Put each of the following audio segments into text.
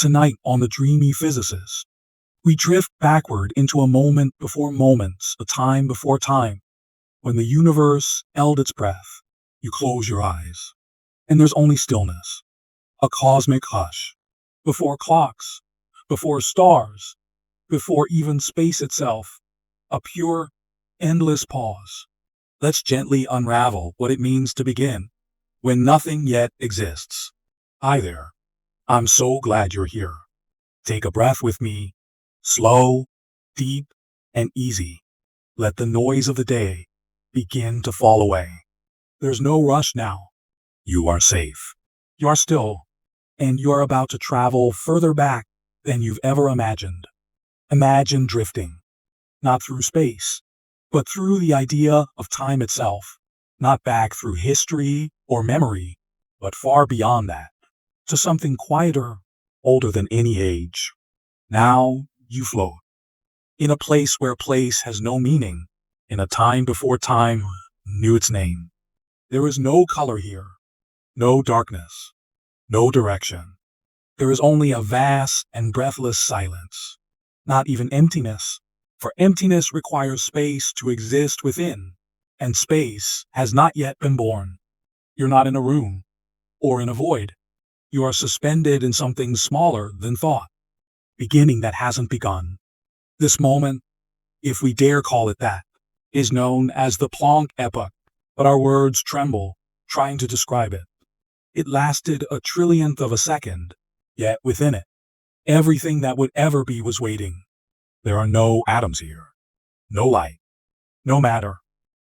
Tonight on the Dreamy Physicist, we drift backward into a moment before moments, a time before time, when the universe held its breath. You close your eyes, and there's only stillness, a cosmic hush, before clocks, before stars, before even space itself, a pure, endless pause. Let's gently unravel what it means to begin when nothing yet exists. Hi there. I'm so glad you're here. Take a breath with me, slow, deep, and easy. Let the noise of the day begin to fall away. There's no rush now. You are safe. You are still, and you are about to travel further back than you've ever imagined. Imagine drifting, not through space, but through the idea of time itself, not back through history or memory, but far beyond that, to something quieter, older than any age. Now you float, in a place where place has no meaning, in a time before time knew its name. There is no color here, no darkness, no direction. There is only a vast and breathless silence, not even emptiness, for emptiness requires space to exist within, and space has not yet been born. You're not in a room, or in a void. You are suspended in something smaller than thought, beginning that hasn't begun. This moment, if we dare call it that, is known as the Planck epoch, but our words tremble trying to describe it. It lasted a trillionth of a second, yet within it, everything that would ever be was waiting. There are no atoms here, no light, no matter,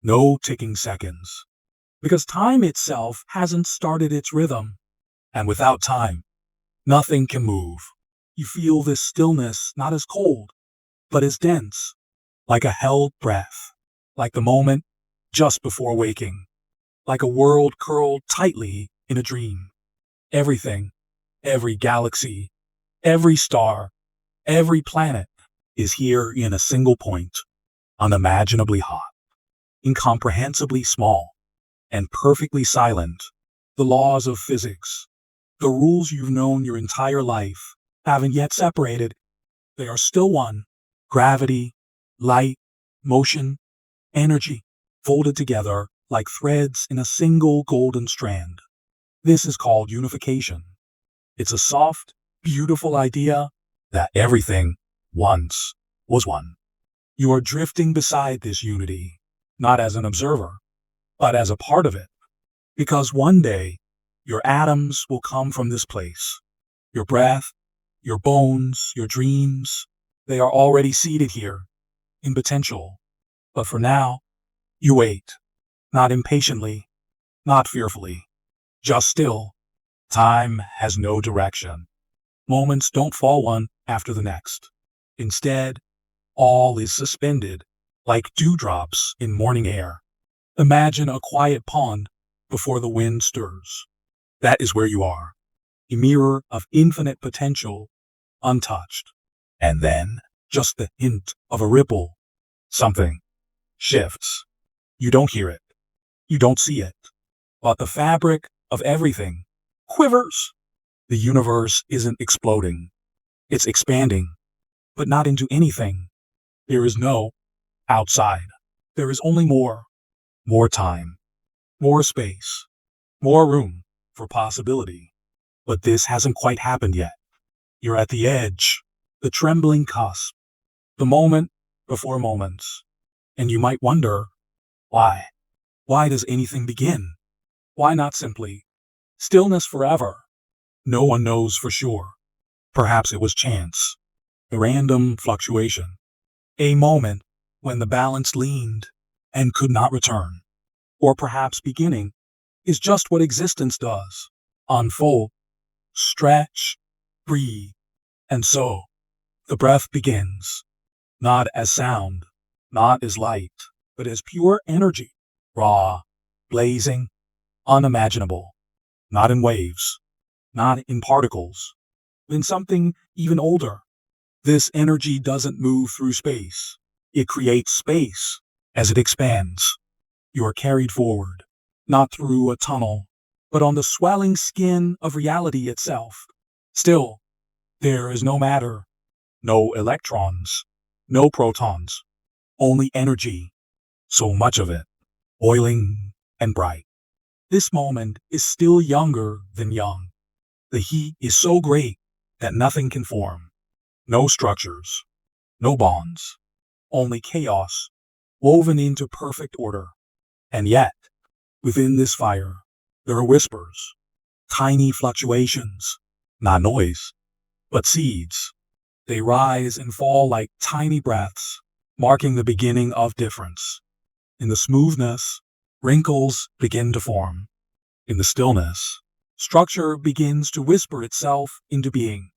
no ticking seconds, because time itself hasn't started its rhythm. And without time, nothing can move. You feel this stillness not as cold, but as dense, like a held breath, like the moment just before waking, like a world curled tightly in a dream. Everything, every galaxy, every star, every planet is here in a single point, unimaginably hot, incomprehensibly small, and perfectly silent. The laws of physics, the rules you've known your entire life, haven't yet separated. They are still one. Gravity, light, motion, energy, folded together like threads in a single golden strand. This is called unification. It's a soft, beautiful idea that everything once was one. You are drifting beside this unity, not as an observer, but as a part of it. Because one day, your atoms will come from this place. Your breath, your bones, your dreams, they are already seated here, in potential. But for now, you wait, not impatiently, not fearfully, just still. Time has no direction. Moments don't fall one after the next. Instead, all is suspended, like dewdrops in morning air. Imagine a quiet pond before the wind stirs. That is where you are, a mirror of infinite potential, untouched. And then, just the hint of a ripple. Something shifts. You don't hear it. You don't see it. But the fabric of everything quivers. The universe isn't exploding. It's expanding, but not into anything. There is no outside. There is only more. More time. More space. More room for possibility. But this hasn't quite happened yet. You're at the edge, the trembling cusp, the moment before moments. And you might wonder, why? Why does anything begin? Why not simply stillness forever? No one knows for sure. Perhaps it was chance, a random fluctuation, a moment when the balance leaned and could not return. Or perhaps beginning is just what existence does. Unfold, stretch, breathe. And so, the breath begins, not as sound, not as light, but as pure energy, raw, blazing, unimaginable, not in waves, not in particles, in something even older. This energy doesn't move through space. It creates space as it expands. You are carried forward, not through a tunnel, but on the swelling skin of reality itself. Still, There is no matter, no electrons, no protons, only energy, so much of it, boiling and bright. This moment is still younger than young. The heat is so great that nothing can form. No structures, no bonds, only chaos, woven into perfect order. And yet, within this fire, there are whispers, tiny fluctuations, not noise, but seeds. They rise and fall like tiny breaths, marking the beginning of difference. In the smoothness, wrinkles begin to form. In the stillness, structure begins to whisper itself into being.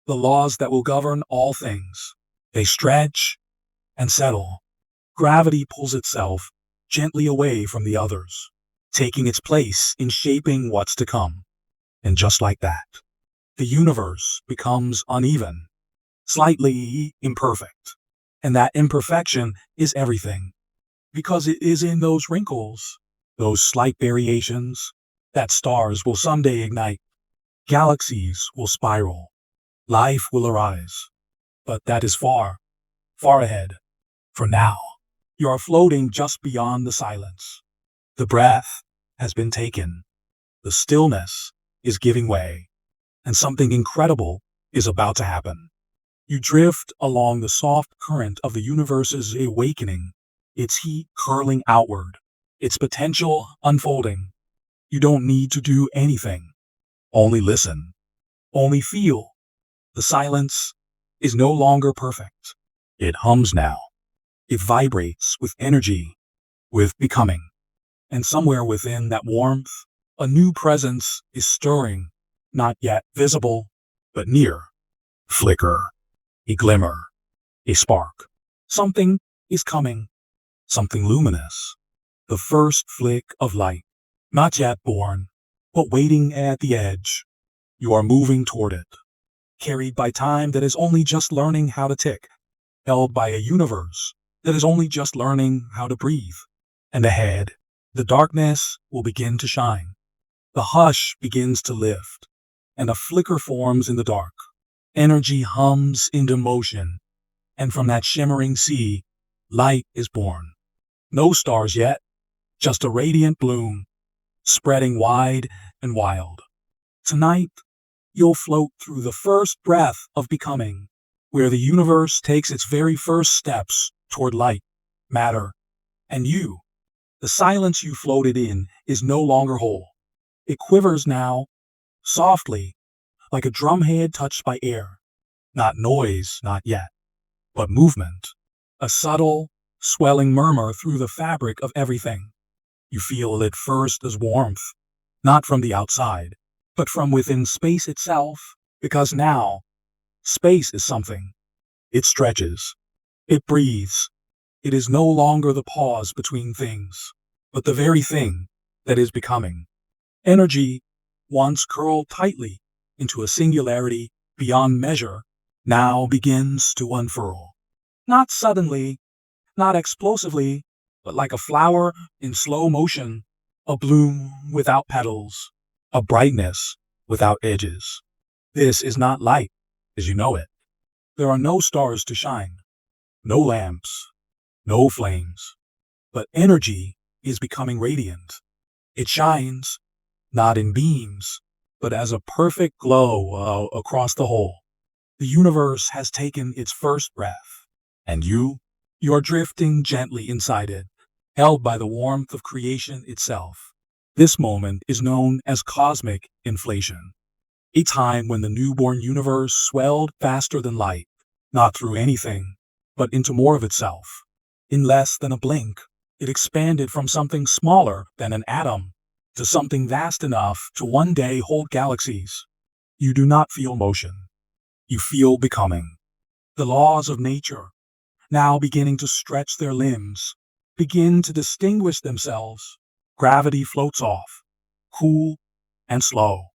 The laws that will govern all things. They stretch and settle. Gravity pulls itself gently away from the others, taking its place in shaping what's to come. And just like that, the universe becomes uneven, slightly imperfect. And that imperfection is everything, because it is in those wrinkles, those slight variations, that stars will someday ignite, galaxies will spiral, life will arise. But that is far, far ahead. For now, you are floating just beyond the silence. The breath has been taken. The stillness is giving way, and something incredible is about to happen. You drift along the soft current of the universe's awakening, its heat curling outward, its potential unfolding. You don't need to do anything. Only listen. Only feel. The silence is no longer perfect. It hums now. It vibrates with energy, with becoming. And somewhere within that warmth, a new presence is stirring, not yet visible, but near. Flicker, a glimmer, a spark. Something is coming, something luminous. The first flick of light, not yet born, but waiting at the edge. You are moving toward it, carried by time that is only just learning how to tick, held by a universe that is only just learning how to breathe. And ahead, the darkness will begin to shine. The hush begins to lift, and a flicker forms in the dark. Energy hums into motion, and from that shimmering sea, light is born. No stars yet, just a radiant bloom, spreading wide and wild. Tonight, you'll float through the first breath of becoming, where the universe takes its very first steps toward light, matter, and you. The silence you floated in is no longer whole. It quivers now, softly, like a drumhead touched by air. Not noise, not yet, but movement. A subtle, swelling murmur through the fabric of everything. You feel it first as warmth, not from the outside, but from within space itself, because now, space is something. It stretches. It breathes. It is no longer the pause between things, but the very thing that is becoming. Energy, once curled tightly into a singularity beyond measure, now begins to unfurl. Not suddenly, not explosively, but like a flower in slow motion, a bloom without petals, a brightness without edges. This is not light, as you know it. There are no stars to shine, no lamps, no flames, but energy is becoming radiant. It shines, not in beams, but as a perfect glow across the whole. The universe has taken its first breath, and you are drifting gently inside it, held by the warmth of creation itself. This moment is known as cosmic inflation, a time when the newborn universe swelled faster than light, not through anything, but into more of itself. In less than a blink, it expanded from something smaller than an atom to something vast enough to one day hold galaxies. You do not feel motion. You feel becoming. The laws of nature, now beginning to stretch their limbs, begin to distinguish themselves. Gravity floats off, cool and slow.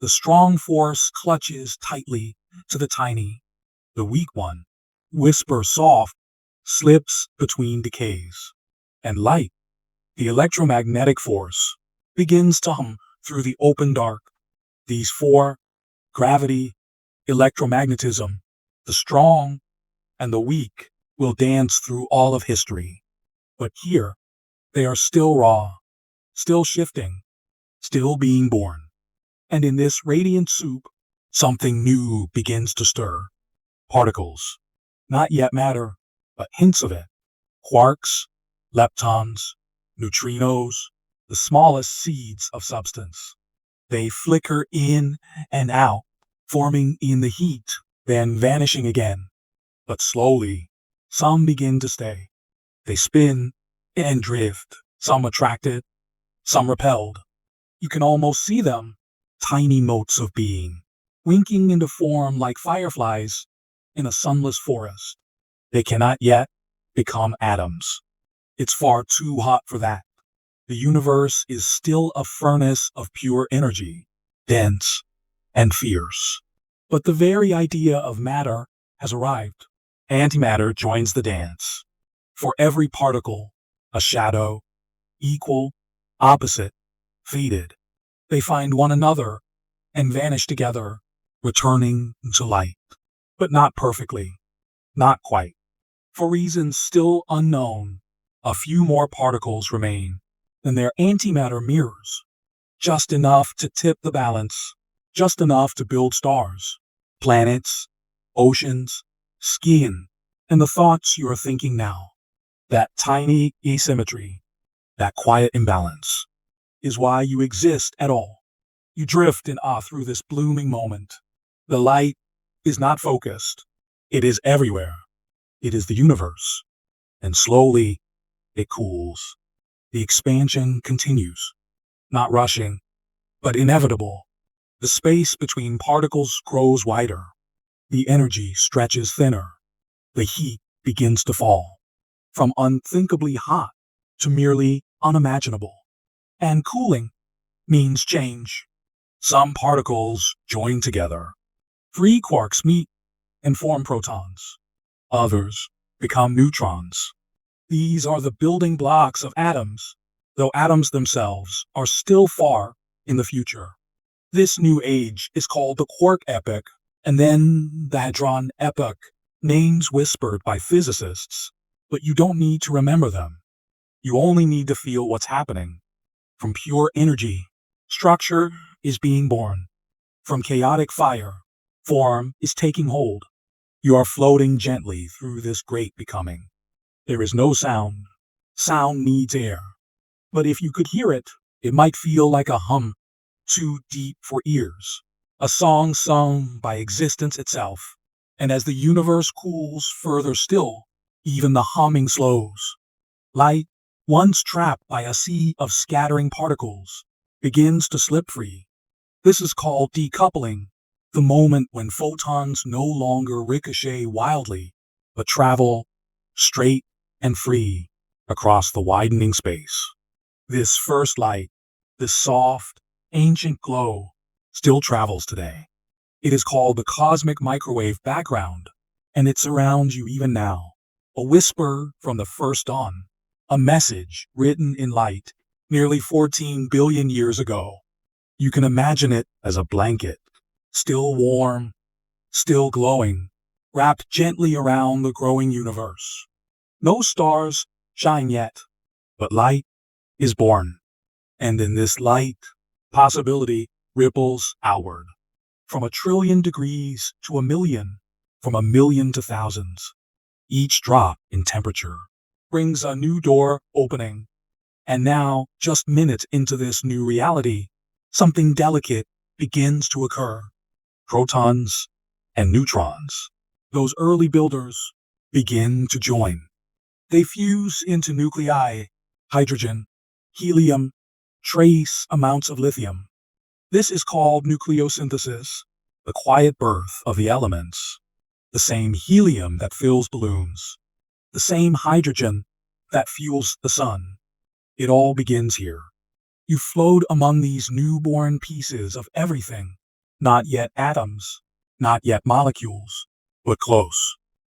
The strong force clutches tightly to the tiny. The weak one, whisper soft, slips between decays. And light, the electromagnetic force, begins to hum through the open dark. These four, gravity, Electromagnetism, the strong and the weak, will dance through all of history. But here, they are still raw, still shifting, still being born. And in this radiant soup, something new begins to stir. Particles, not yet matter, but hints of it. Quarks, leptons, neutrinos, the smallest seeds of substance. They flicker in and out, forming in the heat, then vanishing again. But slowly, some begin to stay. They spin and drift, some attracted, some repelled. You can almost see them, tiny motes of being, winking into form like fireflies in a sunless forest. They cannot yet become atoms. It's far too hot for that. The universe is still a furnace of pure energy, dense and fierce. But the very idea of matter has arrived. Antimatter joins the dance. For every particle, a shadow, equal, opposite, faded. They find one another and vanish together, returning to light. But not perfectly, not quite. For reasons still unknown, a few more particles remain, and their antimatter mirrors, just enough to tip the balance, just enough to build stars, planets, oceans, skin, and the thoughts you are thinking now. That tiny asymmetry, that quiet imbalance, is why you exist at all. You drift in awe through this blooming moment. The light is not focused. It is everywhere. It is the universe. And slowly, it cools. The expansion continues, not rushing, but inevitable. The space between particles grows wider. The energy stretches thinner. The heat begins to fall, from unthinkably hot to merely unimaginable. And cooling means change. Some particles join together. Three quarks meet and form protons. Others become neutrons. These are the building blocks of atoms, though atoms themselves are still far in the future. This new age is called the quark epoch, and then the hadron epoch, names whispered by physicists, but you don't need to remember them. You only need to feel what's happening. From pure energy, structure is being born. From chaotic fire, form is taking hold. You are floating gently through this great becoming. There is no sound. Sound needs air. But if you could hear it, it might feel like a hum, too deep for ears. A song sung by existence itself. And as the universe cools further still, even the humming slows. Light, once trapped by a sea of scattering particles, begins to slip free. This is called decoupling, the moment when photons no longer ricochet wildly, but travel straight and free across the widening space. This first light, this soft, ancient glow, still travels today. It is called the cosmic microwave background, and it surrounds you even now. A whisper from the first dawn, a message written in light nearly 14 billion years ago. You can imagine it as a blanket, still warm, still glowing, wrapped gently around the growing universe. No stars shine yet, but light is born. And in this light, possibility ripples outward. From 1,000,000,000 degrees to 1,000,000, from 1,000,000 to thousands. Each drop in temperature brings a new door opening. And now, just minutes into this new reality, something delicate begins to occur. Protons and neutrons, those early builders, begin to join. They fuse into nuclei, hydrogen, helium, trace amounts of lithium. This is called nucleosynthesis, the quiet birth of the elements. The same helium that fills balloons, the same hydrogen that fuels the sun. It all begins here. You float among these newborn pieces of everything, not yet atoms, not yet molecules, but close,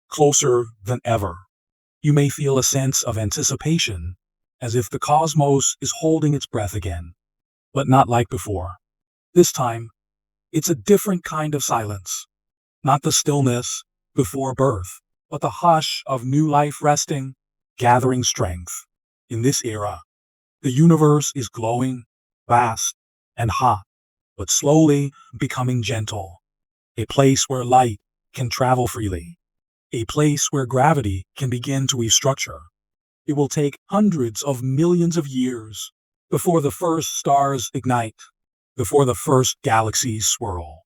closer than ever. You may feel a sense of anticipation, as if the cosmos is holding its breath again, but not like before. This time, it's a different kind of silence, Not the stillness before birth, but the hush of new life resting, gathering strength. In this era, the universe is glowing, vast, and hot, but slowly becoming gentle. A place where light can travel freely. A place where gravity can begin to restructure. It will take hundreds of millions of years before the first stars ignite, before the first galaxies swirl,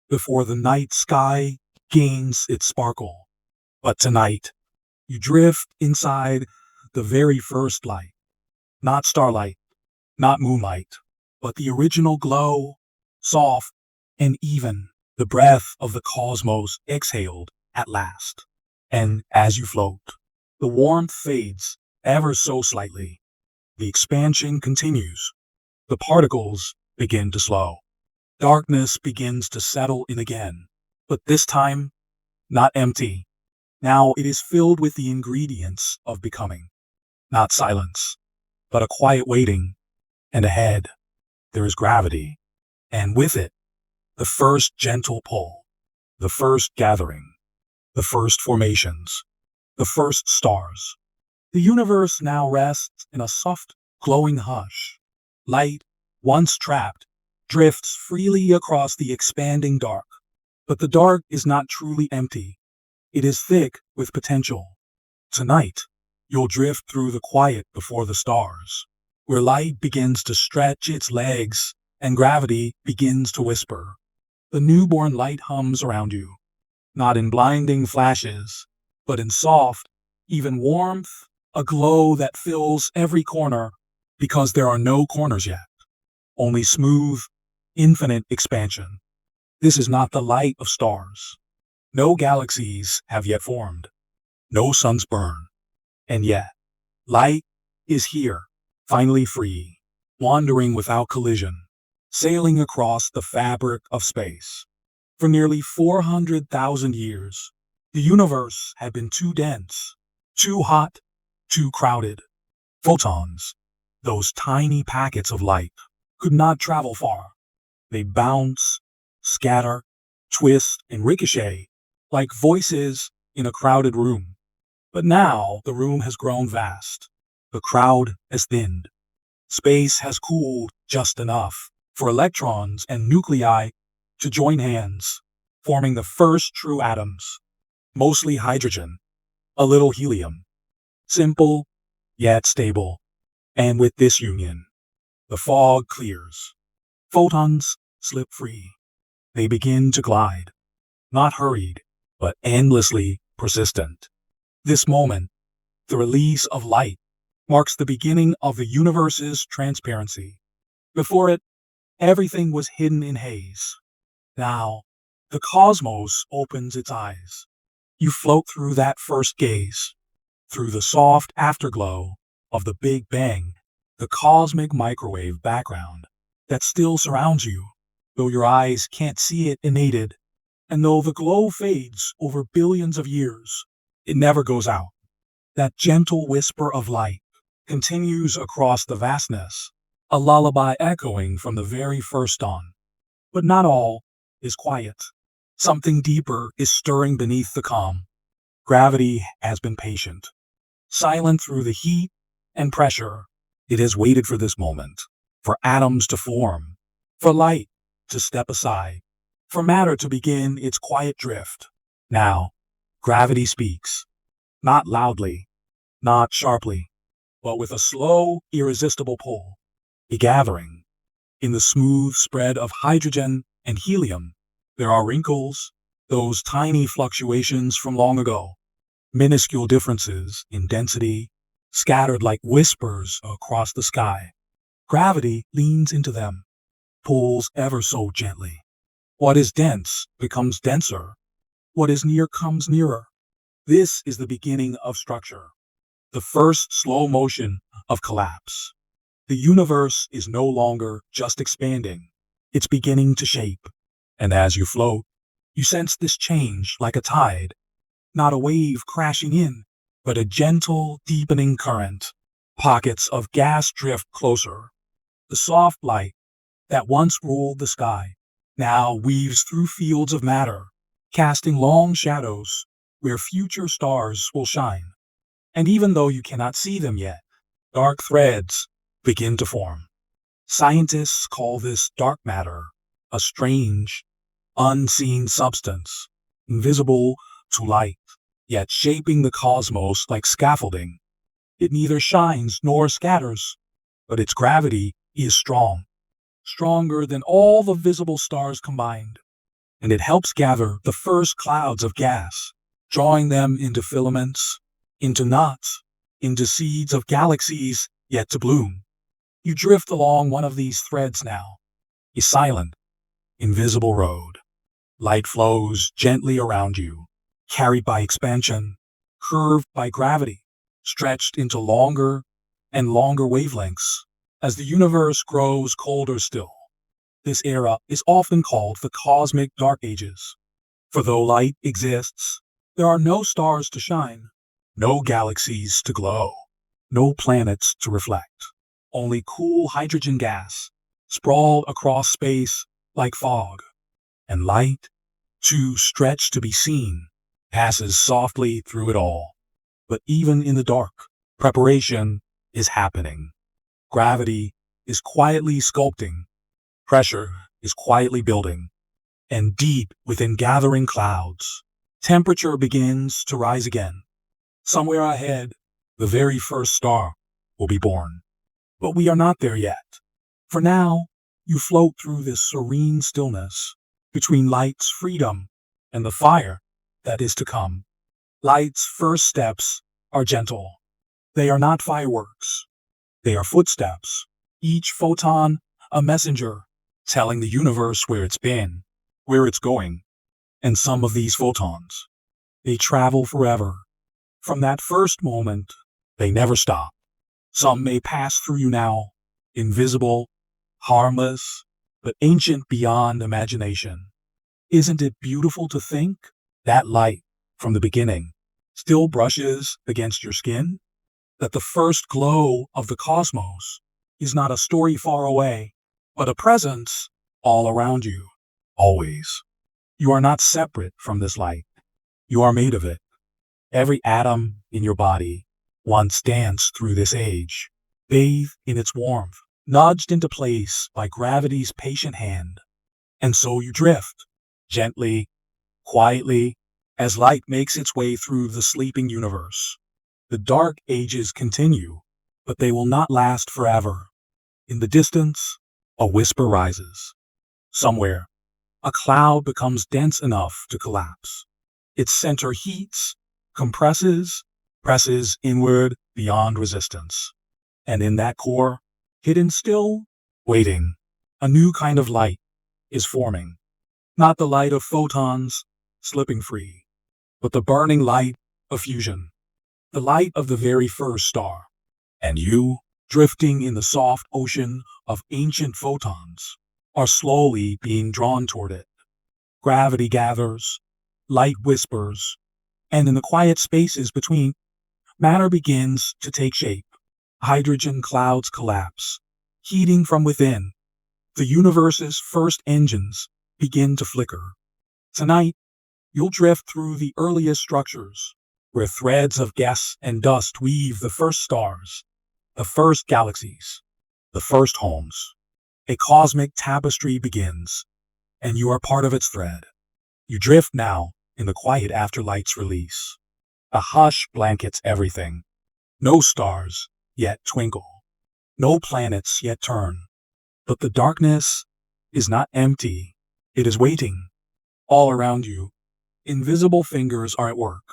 before the night sky gains its sparkle. But tonight, you drift inside the very first light. Not starlight, not moonlight, but the original glow, soft and even, the breath of the cosmos exhaled at last. And as you float, the warmth fades ever so slightly. The expansion continues. The particles begin to slow. Darkness begins to settle in again, but this time, not empty. Now it is filled with the ingredients of becoming. Not silence, but a quiet waiting. And ahead, there is gravity. And with it, the first gentle pull, the first gathering, the first formations, the first stars. The universe now rests in a soft, glowing hush. Light, once trapped, drifts freely across the expanding dark. But the dark is not truly empty. It is thick with potential. Tonight, you'll drift through the quiet before the stars, where light begins to stretch its legs and gravity begins to whisper. The newborn light hums around you, not in blinding flashes, but in soft, even warmth, a glow that fills every corner, because there are no corners yet, only smooth, infinite expansion. This is not the light of stars. No galaxies have yet formed. No suns burn. And yet, light is here, finally free, wandering without collision, sailing across the fabric of space. For nearly 400,000 years, the universe had been too dense, too hot, too crowded. Photons, those tiny packets of light, could not travel far. They bounce, scatter, twist, and ricochet like voices in a crowded room. But now the room has grown vast. The crowd has thinned. Space has cooled just enough for electrons and nuclei to join hands, forming the first true atoms, mostly hydrogen, a little helium. Simple, yet stable. And with this union, the fog clears. Photons slip free. They begin to glide, not hurried, but endlessly persistent. This moment, the release of light, marks the beginning of the universe's transparency. Before it, everything was hidden in haze. Now, the cosmos opens its eyes. You float through that first gaze, through the soft afterglow of the Big Bang, the cosmic microwave background that still surrounds you, though your eyes can't see it unaided, and though the glow fades over billions of years, it never goes out. That gentle whisper of light continues across the vastness, a lullaby echoing from the very first dawn. But not all is quiet. Something deeper is stirring beneath the calm. Gravity has been patient. Silent through the heat and pressure, it has waited for this moment, for atoms to form, for light to step aside, for matter to begin its quiet drift. Now, gravity speaks, not loudly, not sharply, but with a slow, irresistible pull, a gathering. In the smooth spread of hydrogen and helium, there are wrinkles, those tiny fluctuations from long ago, minuscule differences in density, scattered like whispers across the sky. Gravity leans into them, pulls ever so gently. What is dense becomes denser. What is near comes nearer. This is the beginning of structure, the first slow motion of collapse. The universe is no longer just expanding. It's beginning to shape. And as you float, you sense this change like a tide, not a wave crashing in, but a gentle, deepening current. Pockets of gas drift closer. The soft light that once ruled the sky now weaves through fields of matter, casting long shadows where future stars will shine. And even though you cannot see them yet, dark threads begin to form. Scientists call this dark matter, a strange, unseen substance, invisible to light, yet shaping the cosmos like scaffolding. It neither shines nor scatters, but its gravity is strong, stronger than all the visible stars combined, and it helps gather the first clouds of gas, drawing them into filaments, into knots, into seeds of galaxies yet to bloom. You drift along one of these threads now, a silent, invisible road. Light flows gently around you, carried by expansion, curved by gravity, stretched into longer and longer wavelengths as the universe grows colder still. This era is often called the cosmic dark ages. For though light exists, there are no stars to shine, no galaxies to glow, no planets to reflect, only cool hydrogen gas sprawled across space like fog. And light, too stretched to be seen, passes softly through it all. But even in the dark, preparation is happening. Gravity is quietly sculpting, pressure is quietly building, and deep within gathering clouds, temperature begins to rise again. Somewhere ahead, the very first star will be born. But we are not there yet. For now, you float through this serene stillness between light's freedom and the fire that is to come. Light's first steps are gentle. They are not fireworks. They are footsteps, each photon a messenger, telling the universe where it's been, where it's going. And some of these photons, they travel forever. From that first moment, they never stop. Some may pass through you now, invisible, harmless, but ancient beyond imagination. Isn't it beautiful to think that light from the beginning still brushes against your skin? That the first glow of the cosmos is not a story far away, but a presence all around you, always. You are not separate from this light. You are made of it. Every atom in your body once danced through this age, bathed in its warmth, nudged into place by gravity's patient hand. And so you drift, gently, quietly, as light makes its way through the sleeping universe. The dark ages continue, but they will not last forever. In the distance, a whisper rises. Somewhere, a cloud becomes dense enough to collapse. Its center heats, compresses, presses inward beyond resistance. And in that core, hidden still, waiting, a new kind of light is forming. Not the light of photons slipping free, but the burning light of fusion, the light of the very first star. And you, drifting in the soft ocean of ancient photons, are slowly being drawn toward it. Gravity gathers, light whispers, and in the quiet spaces between, matter begins to take shape. Hydrogen clouds collapse, heating from within. The universe's first engines begin to flicker. Tonight, you'll drift through the earliest structures, where threads of gas and dust weave the first stars, the first galaxies, the first homes. A cosmic tapestry begins, and you are part of its thread. You drift now in the quiet after light's release. A hush blankets everything. No stars yet twinkle. No planets yet turn. But the darkness is not empty. It is waiting. All around you, invisible fingers are at work.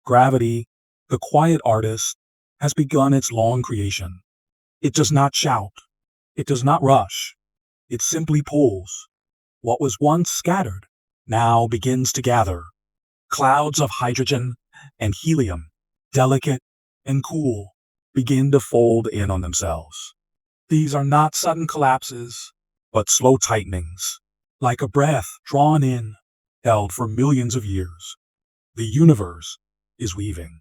Gravity, the quiet artist, has begun its long creation. It does not shout. It does not rush. It simply pulls. What was once scattered now begins to gather. Clouds of hydrogen and helium, delicate and cool, begin to fold in on themselves. These are not sudden collapses, but slow tightenings, like a breath drawn in, held for millions of years. The universe is weaving,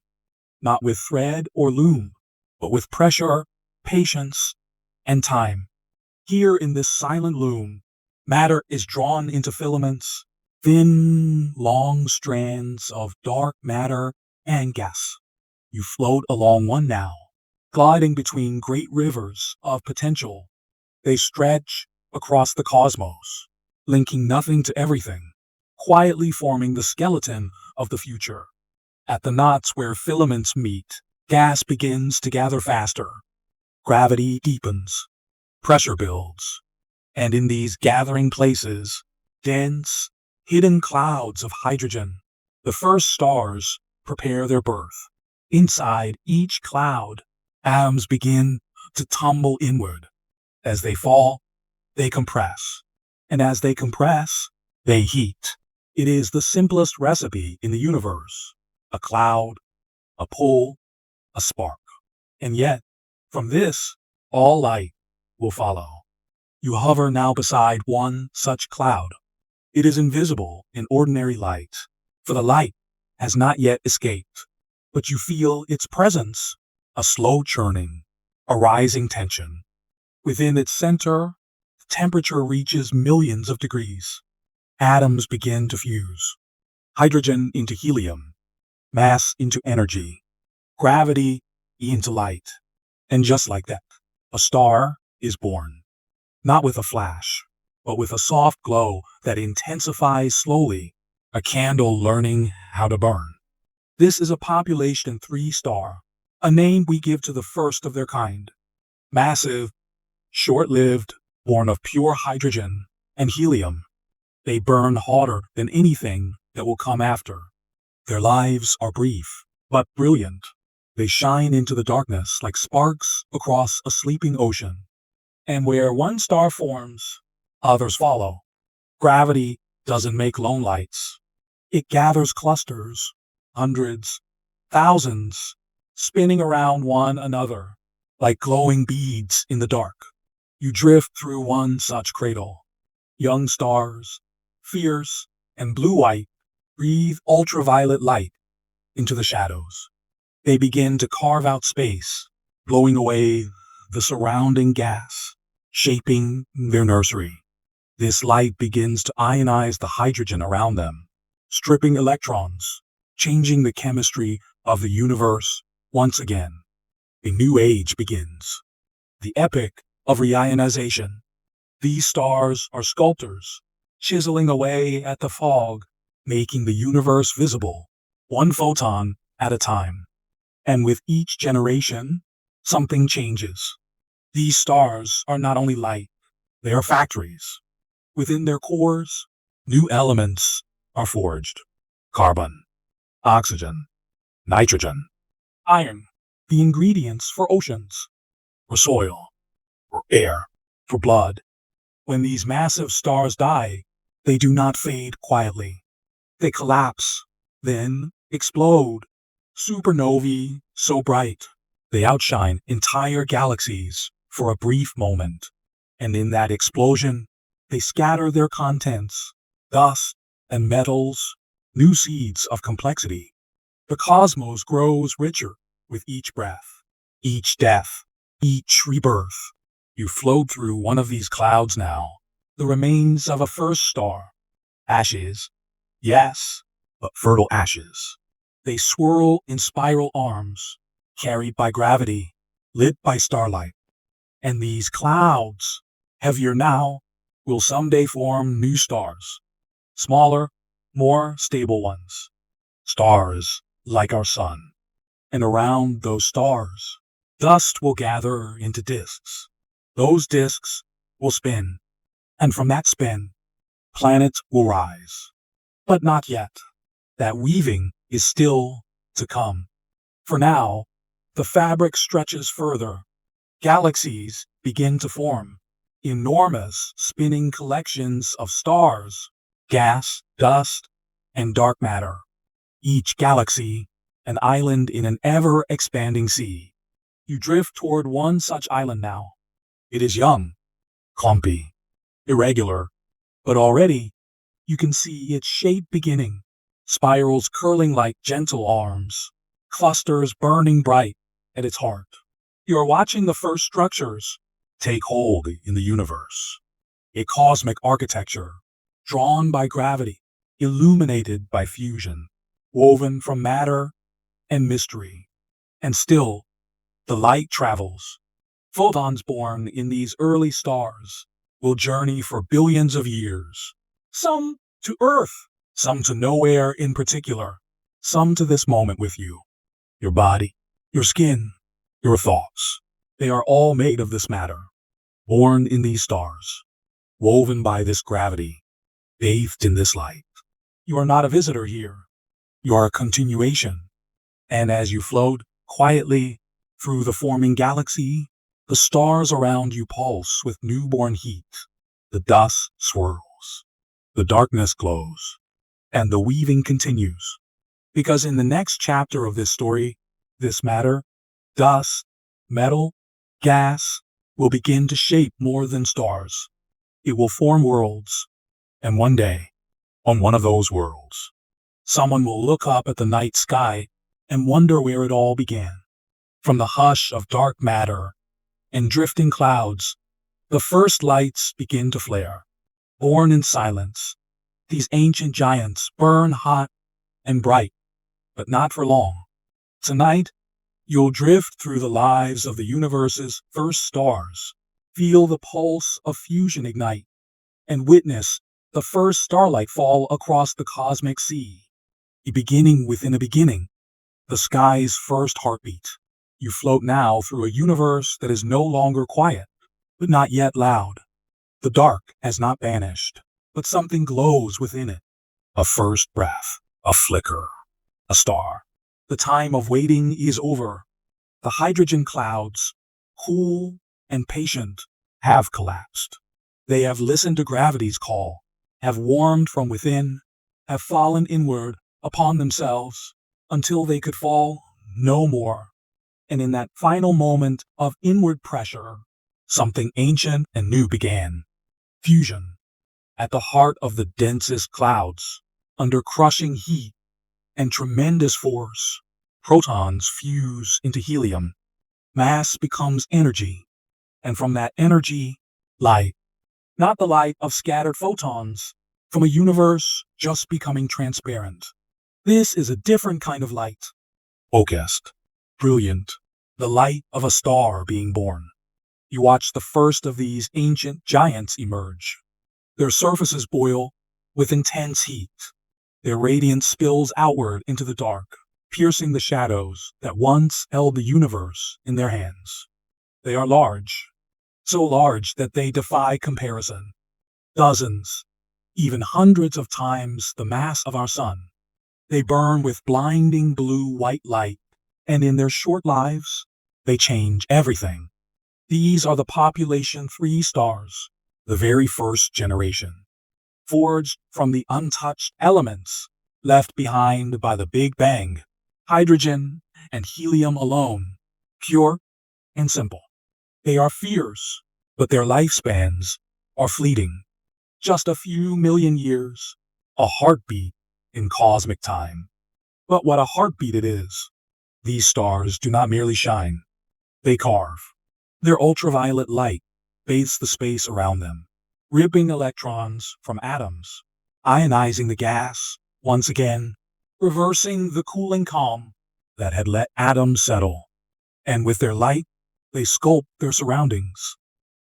not with thread or loom, but with pressure, patience, and time. Here in this silent loom, matter is drawn into filaments, thin, long strands of dark matter and gas. You float along one now, gliding between great rivers of potential. They stretch across the cosmos, linking nothing to everything, quietly forming the skeleton of the future. At the knots where filaments meet, gas begins to gather faster. Gravity deepens, pressure builds, and in these gathering places, dense, hidden clouds of hydrogen, the first stars prepare their birth. Inside each cloud, atoms begin to tumble inward. As they fall, they compress. And as they compress, they heat. It is the simplest recipe in the universe. A cloud, a pull, a spark. And yet, from this, all light will follow. You hover now beside one such cloud. It is invisible in ordinary light, for the light has not yet escaped. But you feel its presence, a slow churning, a rising tension. Within its center, the temperature reaches millions of degrees. Atoms begin to fuse. Hydrogen into helium, mass into energy, gravity into light. And just like that, a star is born. Not with a flash, but with a soft glow that intensifies slowly, a candle learning how to burn. This is a population 3-star, a name we give to the first of their kind. Massive, short-lived, born of pure hydrogen and helium. They burn hotter than anything that will come after. Their lives are brief, but brilliant. They shine into the darkness like sparks across a sleeping ocean. And where one star forms, others follow. Gravity doesn't make lone lights. It gathers clusters, hundreds, thousands, spinning around one another, like glowing beads in the dark. You drift through one such cradle. Young stars, fierce and blue-white, breathe ultraviolet light into the shadows. They begin to carve out space, blowing away the surrounding gas, shaping their nursery. This light begins to ionize the hydrogen around them, stripping electrons, changing the chemistry of the universe once again. A new age begins. The epic of reionization. These stars are sculptors, chiseling away at the fog, making the universe visible, one photon at a time. And with each generation, something changes. These stars are not only light, they are factories. Within their cores, new elements are forged. Carbon, oxygen, nitrogen, iron, the ingredients for oceans, for soil, for air, for blood. When these massive stars die, they do not fade quietly. They collapse, then explode. Supernovae so bright, they outshine entire galaxies for a brief moment. And in that explosion, they scatter their contents, dust and metals, new seeds of complexity. The cosmos grows richer with each breath, each death, each rebirth. You float through one of these clouds now, the remains of a first star. Ashes, yes, but fertile ashes. They swirl in spiral arms, carried by gravity, lit by starlight. And these clouds, heavier now, will someday form new stars. Smaller, more stable ones. Stars like our sun. And around those stars, dust will gather into disks. Those disks will spin. And from that spin, planets will rise. But not yet. That weaving is still to come. For now, the fabric stretches further. Galaxies begin to form. Enormous spinning collections of stars, gas, dust, and dark matter. Each galaxy, an island in an ever-expanding sea. You drift toward one such island now. It is young, clumpy, irregular, but already you can see its shape beginning. Spirals curling like gentle arms, clusters burning bright at its heart. You are watching the first structures take hold in the universe. A cosmic architecture, drawn by gravity, illuminated by fusion, woven from matter and mystery. And still, the light travels. Photons born in these early stars will journey for billions of years. Some to Earth, some to nowhere in particular, some to this moment with you. Your body, your skin, your thoughts. They are all made of this matter, born in these stars, woven by this gravity, bathed in this light. You are not a visitor here. You are a continuation. And as you float quietly through the forming galaxy, the stars around you pulse with newborn heat. The dust swirls. The darkness glows. And the weaving continues. Because in the next chapter of this story, this matter, dust, metal, gas, will begin to shape more than stars. It will form worlds. And one day, on one of those worlds, someone will look up at the night sky and wonder where it all began. From the hush of dark matter and drifting clouds, the first lights begin to flare. Born in silence, these ancient giants burn hot and bright, but not for long. Tonight, you'll drift through the lives of the universe's first stars, feel the pulse of fusion ignite, and witness the first starlight fall across the cosmic sea. A beginning within a beginning, the sky's first heartbeat. You float now through a universe that is no longer quiet, but not yet loud. The dark has not vanished, but something glows within it. A first breath, a flicker, a star. The time of waiting is over. The hydrogen clouds, cool and patient, have collapsed. They have listened to gravity's call, have warmed from within, have fallen inward upon themselves until they could fall no more. And in that final moment of inward pressure, something ancient and new began. Fusion. At the heart of the densest clouds, under crushing heat and tremendous force, protons fuse into helium. Mass becomes energy, and from that energy, light. Not the light of scattered photons, from a universe just becoming transparent. This is a different kind of light. Focused, brilliant, the light of a star being born. You watch the first of these ancient giants emerge. Their surfaces boil with intense heat. Their radiance spills outward into the dark, piercing the shadows that once held the universe in their hands. They are large, so large that they defy comparison. Dozens, even hundreds of times the mass of our sun. They burn with blinding blue-white light, and in their short lives, they change everything. These are the population 3 stars, the very first generation, forged from the untouched elements left behind by the Big Bang, hydrogen and helium alone, pure and simple. They are fierce, but their lifespans are fleeting. Just a few million years, a heartbeat in cosmic time. But what a heartbeat it is. These stars do not merely shine, they carve. Their ultraviolet light bathes the space around them, ripping electrons from atoms, ionizing the gas, once again, reversing the cooling calm that had let atoms settle. And with their light, they sculpt their surroundings.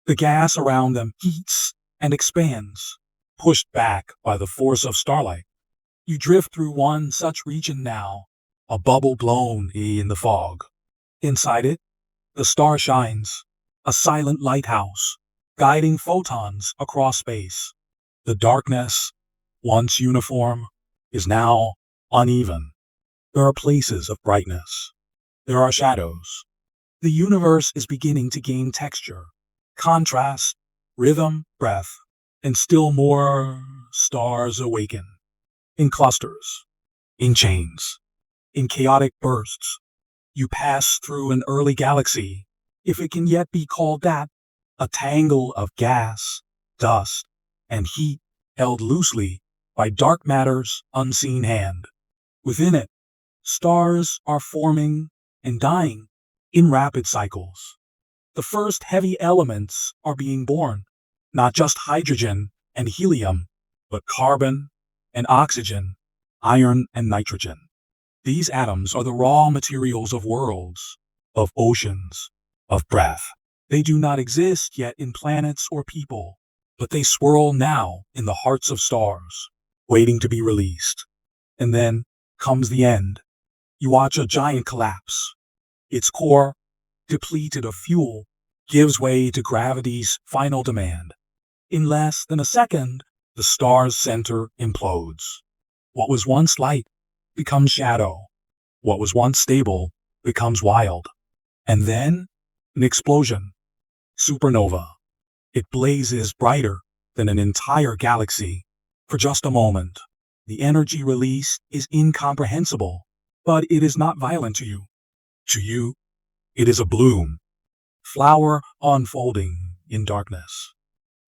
The gas around them heats and expands, pushed back by the force of starlight. You drift through one such region now, a bubble blown in the fog. Inside it, the star shines, a silent lighthouse, guiding photons across space. The darkness, once uniform, is now uneven. There are places of brightness. There are shadows. The universe is beginning to gain texture, contrast, rhythm, breath, and still more stars awaken. In clusters, in chains, in chaotic bursts. You pass through an early galaxy, if it can yet be called that, a tangle of gas, dust, and heat held loosely by dark matter's unseen hand. Within it, stars are forming and dying in rapid cycles. The first heavy elements are being born, not just hydrogen and helium, but carbon and oxygen, iron and nitrogen. These atoms are the raw materials of worlds, of oceans, of breath. They do not exist yet in planets or people, but they swirl now in the hearts of stars, waiting to be released. And then comes the end. You watch a giant collapse. Its core, depleted of fuel, gives way to gravity's final demand. In less than a second, the star's center implodes. What was once light becomes shadow. What was once stable becomes wild. And then, an explosion. Supernova. It blazes brighter than an entire galaxy. For just a moment, the energy released is incomprehensible, but it is not violent to you. To you, it is a bloom, flower unfolding in darkness.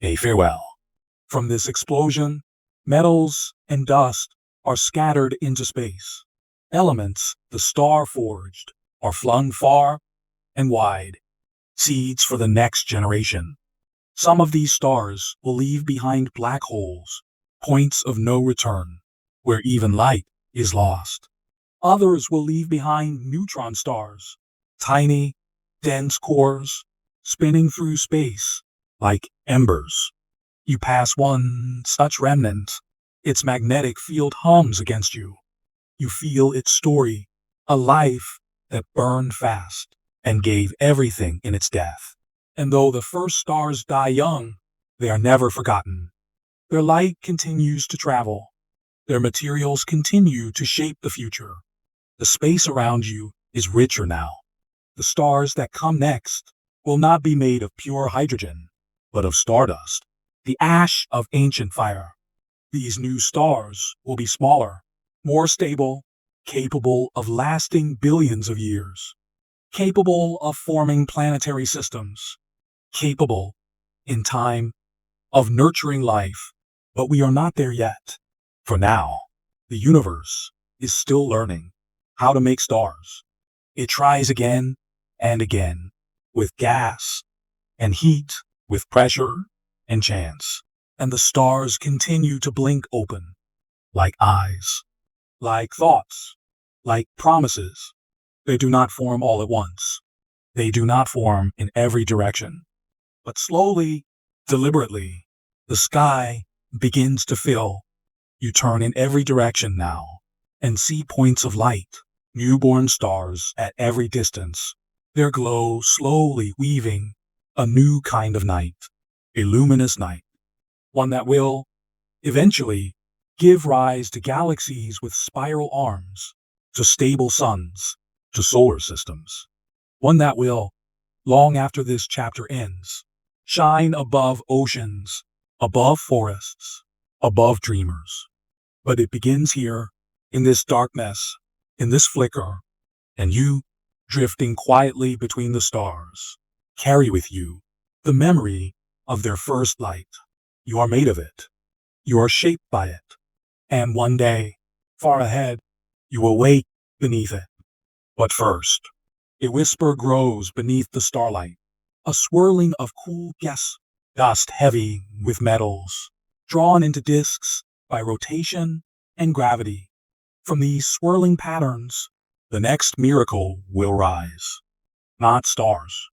A farewell. From this explosion, metals and dust are scattered into space. Elements, the star forged, are flung far and wide, seeds for the next generation. Some of these stars will leave behind black holes, points of no return, where even light is lost. Others will leave behind neutron stars, tiny, dense cores, spinning through space like embers. You pass one such remnant, its magnetic field hums against you. You feel its story, a life that burned fast and gave everything in its death. And though the first stars die young, they are never forgotten. Their light continues to travel. Their materials continue to shape the future. The space around you is richer now. The stars that come next will not be made of pure hydrogen, but of stardust, the ash of ancient fire. These new stars will be smaller, more stable, capable of lasting billions of years, capable of forming planetary systems, capable, in time, of nurturing life. But we are not there yet. For now, the universe is still learning how to make stars. It tries again and again, with gas and heat, with pressure and chance. And the stars continue to blink open, like eyes, like thoughts, like promises. They do not form all at once. They do not form in every direction. But slowly, deliberately, the sky begins to fill. You turn in every direction now, and see points of light, newborn stars at every distance. Their glow slowly weaving a new kind of night, a luminous night. One that will, eventually, give rise to galaxies with spiral arms, to stable suns, to solar systems. One that will, long after this chapter ends, shine above oceans, above forests, above dreamers. But it begins here, in this darkness, in this flicker, and you, drifting quietly between the stars, carry with you the memory of their first light. You are made of it. You are shaped by it. And one day, far ahead, you will wake beneath it. But first, a whisper grows beneath the starlight, a swirling of cool dust heavy with metals, drawn into disks by rotation and gravity. From these swirling patterns, the next miracle will rise. Not stars,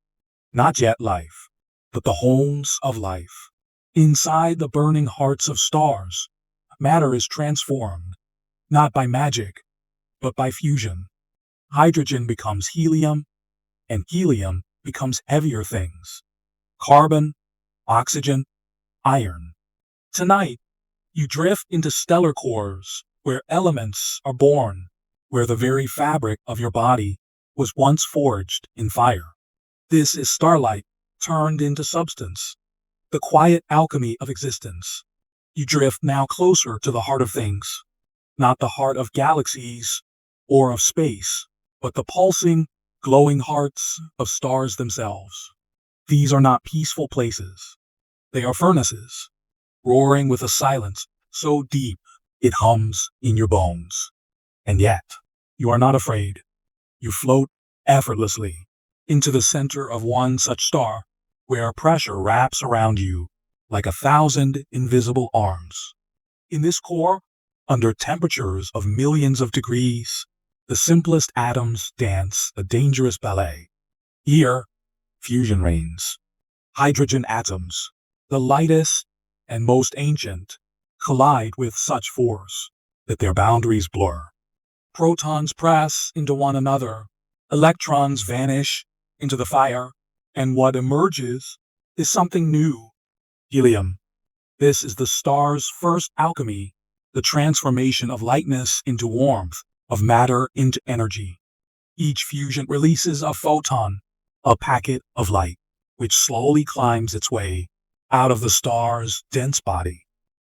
not yet life, but the homes of life. Inside the burning hearts of stars, matter is transformed, not by magic, but by fusion. Hydrogen becomes helium, and helium becomes heavier things. Carbon, oxygen, iron. Tonight, you drift into stellar cores, where elements are born, where the very fabric of your body was once forged in fire. This is starlight turned into substance, the quiet alchemy of existence. You drift now closer to the heart of things, not the heart of galaxies or of space, but the pulsing, glowing hearts of stars themselves. These are not peaceful places. They are furnaces, roaring with a silence so deep it hums in your bones. And yet, you are not afraid. You float effortlessly into the center of one such star, where pressure wraps around you like 1,000 invisible arms. In this core, Under temperatures of millions of degrees, the simplest atoms dance a dangerous ballet. Here, fusion reigns. Hydrogen atoms, the lightest and most ancient, collide with such force that their boundaries blur. Protons press into one another, electrons vanish into the fire, and what emerges is something new. Helium. This is the star's first alchemy, the transformation of lightness into warmth, of matter into energy. Each fusion releases a photon, a packet of light, which slowly climbs its way out of the star's dense body.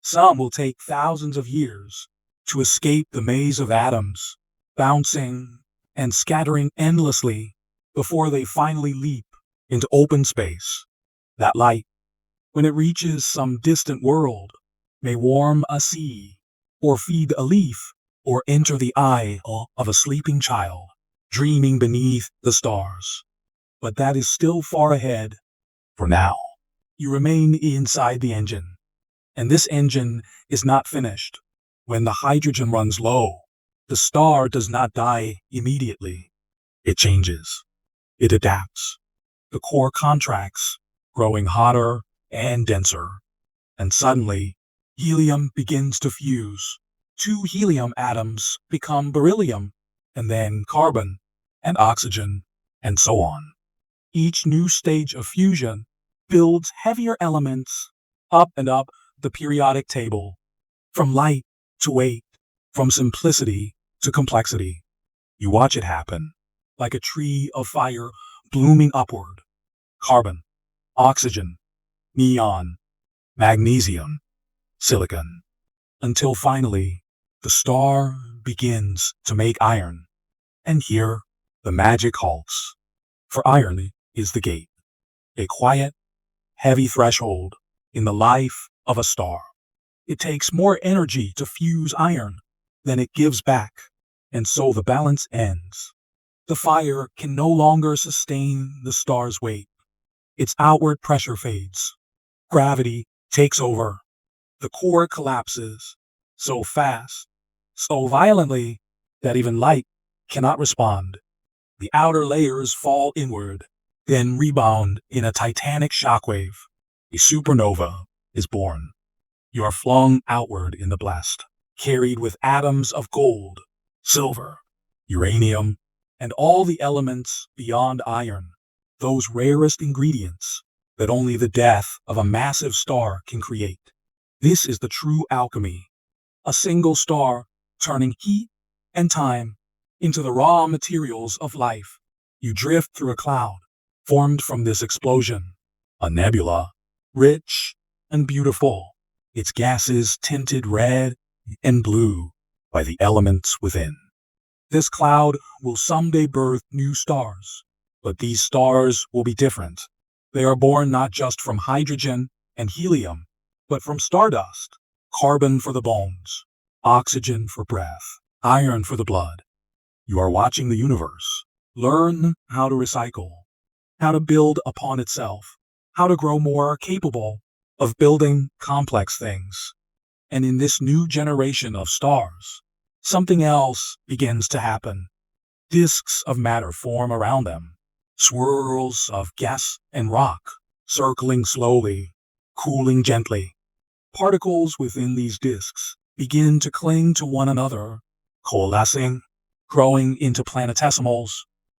Some will take thousands of years to escape the maze of atoms, bouncing and scattering endlessly before they finally leap into open space. That light, when it reaches some distant world, may warm a sea, or feed a leaf, or enter the eye of a sleeping child, dreaming beneath the stars. But that is still far ahead. For now, you remain inside the engine. And this engine is not finished. When the hydrogen runs low, the star does not die immediately. It changes. It adapts. The core contracts, growing hotter and denser. And suddenly, helium begins to fuse. 2 helium atoms become beryllium, and then carbon, and oxygen, and so on. Each new stage of fusion builds heavier elements up and up the periodic table, from light to weight, from simplicity to complexity. You watch it happen, like a tree of fire blooming upward. Carbon, oxygen, neon, magnesium, silicon, until finally the star begins to make iron. And here the magic halts, for iron is the gate, a quiet, heavy threshold in the life of a star. It takes more energy to fuse iron than it gives back, and so the balance ends. The fire can no longer sustain the star's weight. Its outward pressure fades. Gravity takes over. The core collapses so fast, so violently, that even light cannot respond. The outer layers fall inward, then rebound in a titanic shockwave. A supernova is born. You are flung outward in the blast, carried with atoms of gold, silver, uranium, and all the elements beyond iron, those rarest ingredients that only the death of a massive star can create. This is the true alchemy, a single star turning heat and time into the raw materials of life. You drift through a cloud formed from this explosion, a nebula, rich and beautiful, its gases tinted red and blue by the elements within. This cloud will someday birth new stars, but these stars will be different. They are born not just from hydrogen and helium, but from stardust, carbon for the bones, oxygen for breath, iron for the blood. You are watching the universe learn how to recycle, how to build upon itself, how to grow more capable of building complex things. And in this new generation of stars, something else begins to happen. Disks of matter form around them, swirls of gas and rock, circling slowly, cooling gently. Particles within these disks begin to cling to one another, coalescing, growing into planetesimals,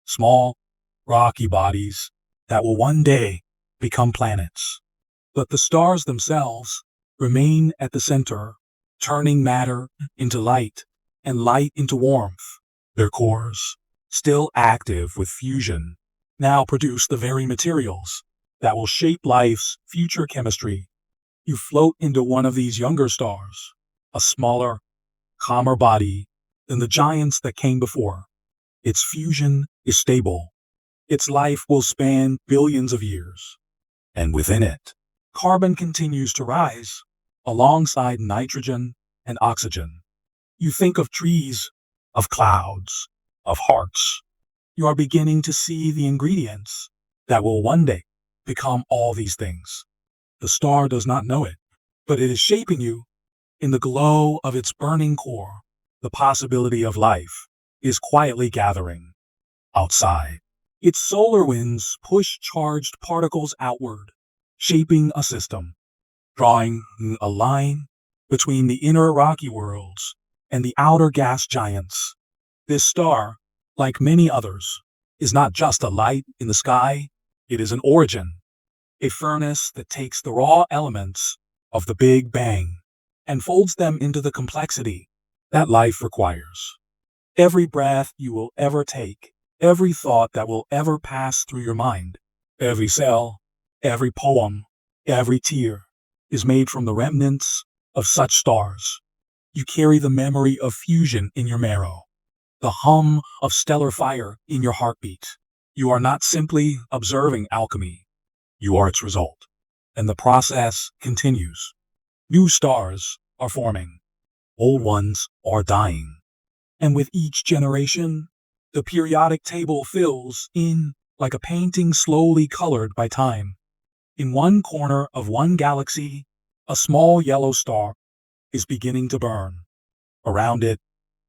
small, rocky bodies that will one day become planets. But the stars themselves remain at the center, turning matter into light and light into warmth. Their cores, still active with fusion, now produce the very materials that will shape life's future chemistry. You float into one of these younger stars, a smaller, calmer body than the giants that came before. Its fusion is stable. Its life will span billions of years. And within it, carbon continues to rise, alongside nitrogen and oxygen. You think of trees, of clouds, of hearts. You are beginning to see the ingredients that will one day become all these things. The star does not know it, but it is shaping you. In the glow of its burning core, the possibility of life is quietly gathering outside. Its solar winds push charged particles outward, shaping a system, drawing a line between the inner rocky worlds and the outer gas giants. This star, like many others, is not just a light in the sky, it is an origin, a furnace that takes the raw elements of the Big Bang and folds them into the complexity that life requires. Every breath you will ever take, every thought that will ever pass through your mind, every cell, every poem, every tear is made from the remnants of such stars. You carry the memory of fusion in your marrow, the hum of stellar fire in your heartbeat. You are not simply observing alchemy, you are its result. And the process continues. New stars are forming, old ones are dying. And with each generation, the periodic table fills in like a painting slowly colored by time. In one corner of one galaxy, a small yellow star is beginning to burn. Around it,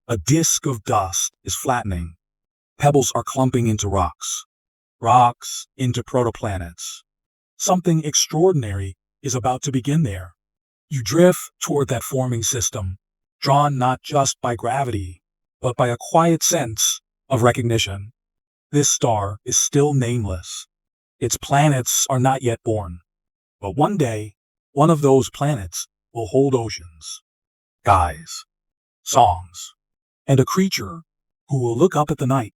a disk of dust is flattening. Pebbles are clumping into rocks, rocks into protoplanets. Something extraordinary is about to begin there. You drift toward that forming system, drawn not just by gravity, but by a quiet sense of recognition. This star is still nameless. Its planets are not yet born. But one day, one of those planets will hold oceans, skies, songs, and a creature who will look up at the night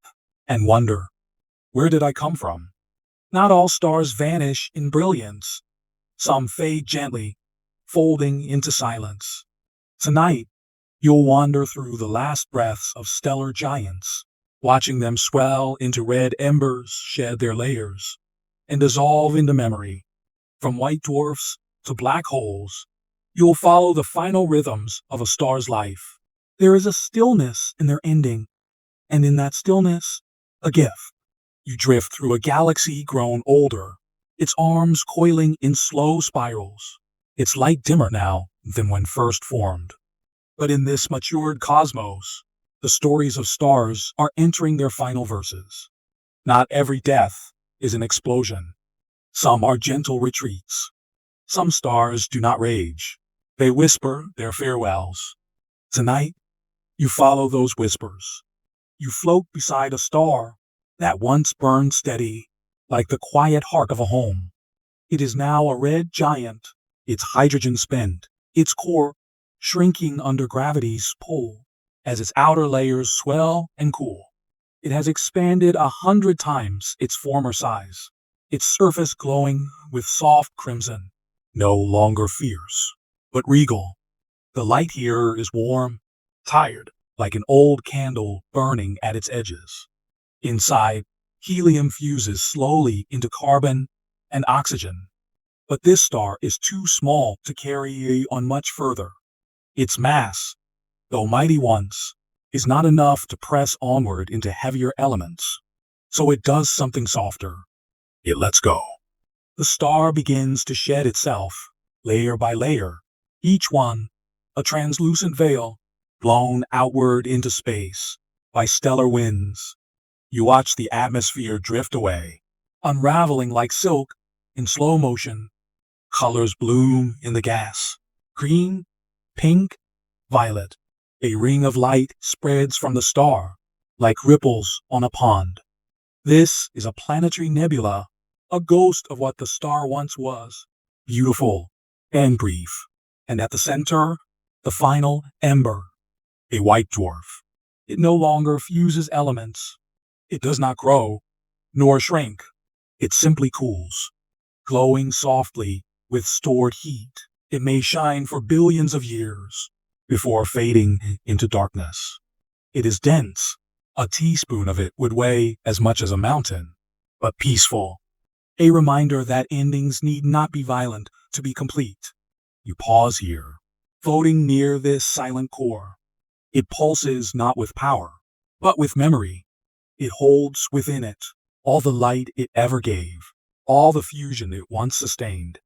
and wonder, where did I come from? Not all stars vanish in brilliance. Some fade gently, folding into silence. Tonight, you'll wander through the last breaths of stellar giants, watching them swell into red embers, shed their layers, and dissolve into memory. From white dwarfs to black holes, you'll follow the final rhythms of a star's life. There is a stillness in their ending, and in that stillness, a gift. You drift through a galaxy grown older, its arms coiling in slow spirals, its light dimmer now than when first formed. But in this matured cosmos, the stories of stars are entering their final verses. Not every death is an explosion. Some are gentle retreats. Some stars do not rage. They whisper their farewells. Tonight, you follow those whispers. You float beside a star that once burned steady, like the quiet heart of a home. It is now a red giant, its hydrogen spent, its core shrinking under gravity's pull as its outer layers swell and cool. It has expanded 100 times its former size, its surface glowing with soft crimson, no longer fierce, but regal. The light here is warm, tired, like an old candle burning at its edges. Inside, helium fuses slowly into carbon and oxygen. But this star is too small to carry on much further. Its mass, though mighty once, is not enough to press onward into heavier elements. So it does something softer. It lets go. The star begins to shed itself, layer by layer, each one a translucent veil blown outward into space by stellar winds. You watch the atmosphere drift away, unraveling like silk in slow motion. Colors bloom in the gas. Green, pink, violet. A ring of light spreads from the star, like ripples on a pond. This is a planetary nebula, a ghost of what the star once was, beautiful and brief. And at the center, the final ember, a white dwarf. It no longer fuses elements. It does not grow, nor shrink. It simply cools, glowing softly with stored heat. It may shine for billions of years before fading into darkness. It is dense. A teaspoon of it would weigh as much as a mountain, but peaceful. A reminder that endings need not be violent to be complete. You pause here, floating near this silent core. It pulses not with power, but with memory. It holds within it all the light it ever gave, all the fusion it once sustained.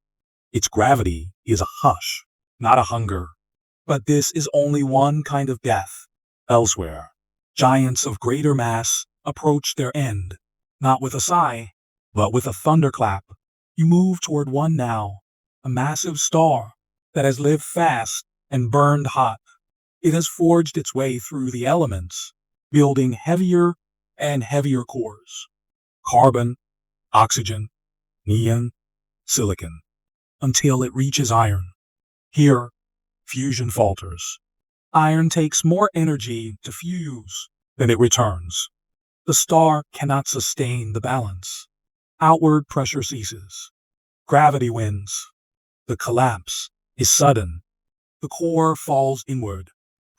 Its gravity is a hush, not a hunger. But this is only one kind of death. Elsewhere, giants of greater mass approach their end, not with a sigh, but with a thunderclap. You move toward one now, a massive star that has lived fast and burned hot. It has forged its way through the elements, building heavier and heavier cores. Carbon, oxygen, neon, silicon, until it reaches iron. Here, fusion falters. Iron takes more energy to fuse than it returns. The star cannot sustain the balance. Outward pressure ceases. Gravity wins. The collapse is sudden. The core falls inward.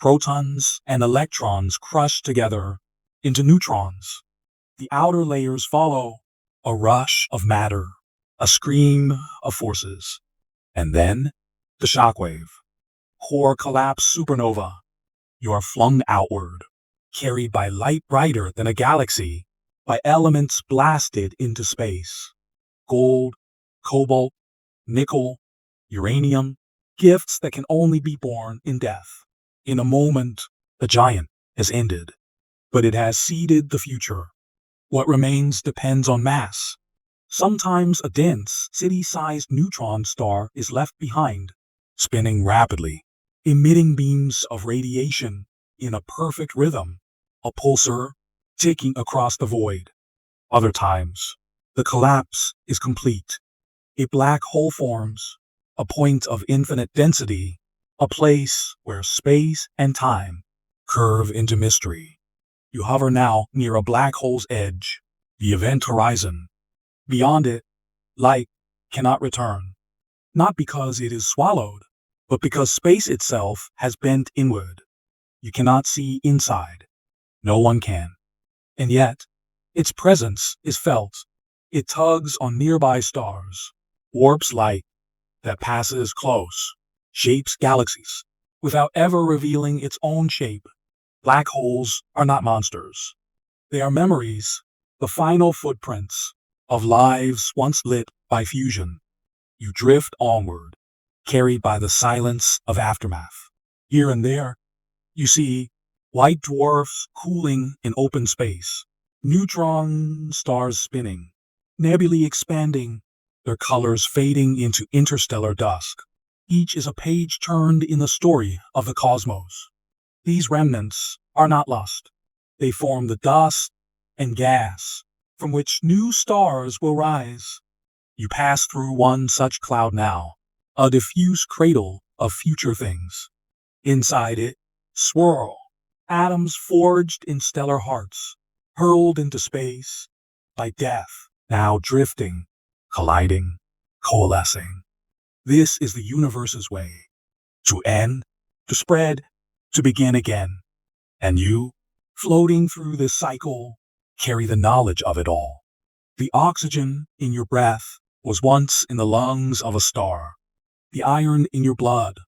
Protons and electrons crush together into neutrons. The outer layers follow. A rush of matter. A scream of forces. And then, the shockwave. Core collapse supernova. You are flung outward, carried by light brighter than a galaxy, by elements blasted into space. Gold, cobalt, nickel, uranium, gifts that can only be born in death. In a moment, the giant has ended, but it has seeded the future. What remains depends on mass. Sometimes a dense, city-sized neutron star is left behind, spinning rapidly, emitting beams of radiation in a perfect rhythm, a pulsar ticking across the void. Other times, the collapse is complete. A black hole forms, a point of infinite density, a place where space and time curve into mystery. You hover now near a black hole's edge, the event horizon. Beyond it, light cannot return, not because it is swallowed, but because space itself has bent inward. You cannot see inside. No one can. And yet, its presence is felt. It tugs on nearby stars, warps light that passes close, shapes galaxies, without ever revealing its own shape. Black holes are not monsters. They are memories, the final footprints of lives once lit by fusion. You drift onward, carried by the silence of aftermath. Here and there, you see white dwarfs cooling in open space, neutron stars spinning, nebulae expanding, their colors fading into interstellar dusk. Each is a page turned in the story of the cosmos. These remnants are not lost. They form the dust and gas from which new stars will rise. You pass through one such cloud now, a diffuse cradle of future things. Inside it, swirl atoms forged in stellar hearts, hurled into space by death, now drifting, colliding, coalescing. This is the universe's way. To end, to spread, to begin again. And you, floating through this cycle, carry the knowledge of it all. The oxygen in your breath was once in the lungs of a star. The iron in your blood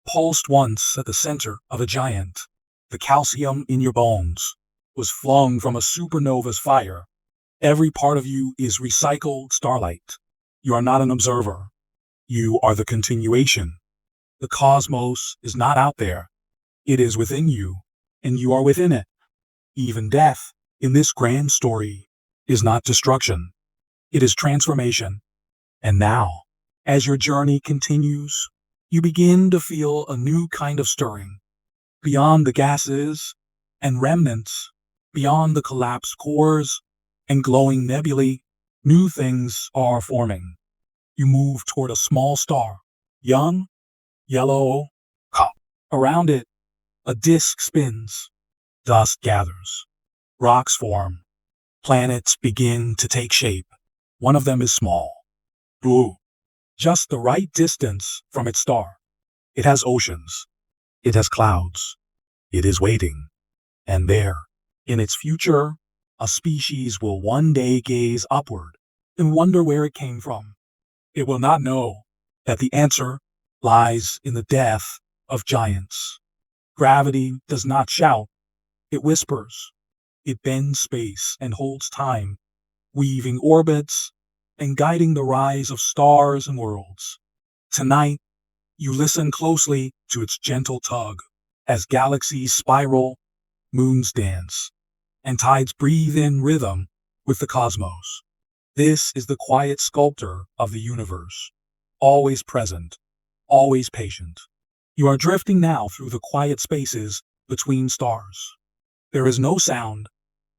pulsed once at the center of a giant. The calcium in your bones was flung from a supernova's fire. Every part of you is recycled starlight. You are not an observer. You are the continuation. The cosmos is not out there. It is within you, and you are within it. Even death, in this grand story, is not destruction. It is transformation. And now, as your journey continues, you begin to feel a new kind of stirring. Beyond the gases and remnants, beyond the collapsed cores and glowing nebulae, new things are forming. You move toward a small star, young, yellow. Around it, a disk spins. Dust gathers. Rocks form. Planets begin to take shape. One of them is small, blue, just the right distance from its star. It has oceans. It has clouds. It is waiting. And there, in its future, a species will one day gaze upward and wonder where it came from. It will not know that the answer lies in the death of giants. Gravity does not shout. It whispers. It bends space and holds time, weaving orbits and guiding the rise of stars and worlds. Tonight, You listen closely to its gentle tug as galaxies spiral, moons dance, and tides breathe in rhythm with the cosmos. This is the quiet sculptor of the universe, always present, always patient. You are drifting now through the quiet spaces between stars. There is no sound,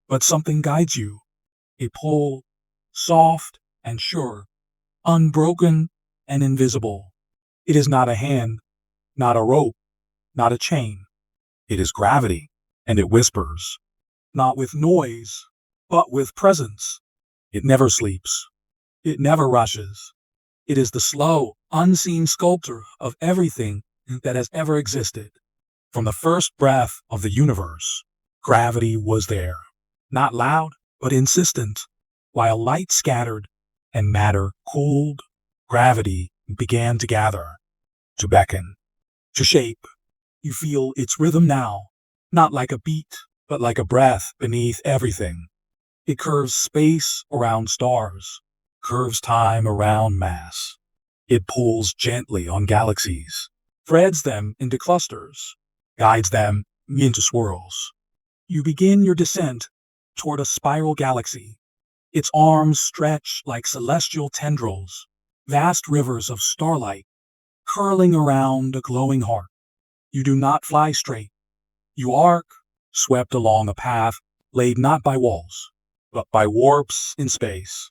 but something guides you. A pull, soft and sure, unbroken and invisible. It is not a hand, not a rope, not a chain. It is gravity, and it whispers, not with noise, but with presence. It never sleeps. It never rushes. It is the slow, unseen sculptor of everything that has ever existed. From the first breath of the universe, gravity was there. Not loud, but insistent. While light scattered and matter cooled, gravity began to gather, to beckon, to shape. You feel its rhythm now, not like a beat, but like a breath beneath everything. It curves space around stars, curves time around mass. It pulls gently on galaxies, threads them into clusters, guides them into swirls. You begin your descent toward a spiral galaxy. Its arms stretch like celestial tendrils, vast rivers of starlight curling around a glowing heart. You do not fly straight. You arc, swept along a path laid not by walls, but by warps in space.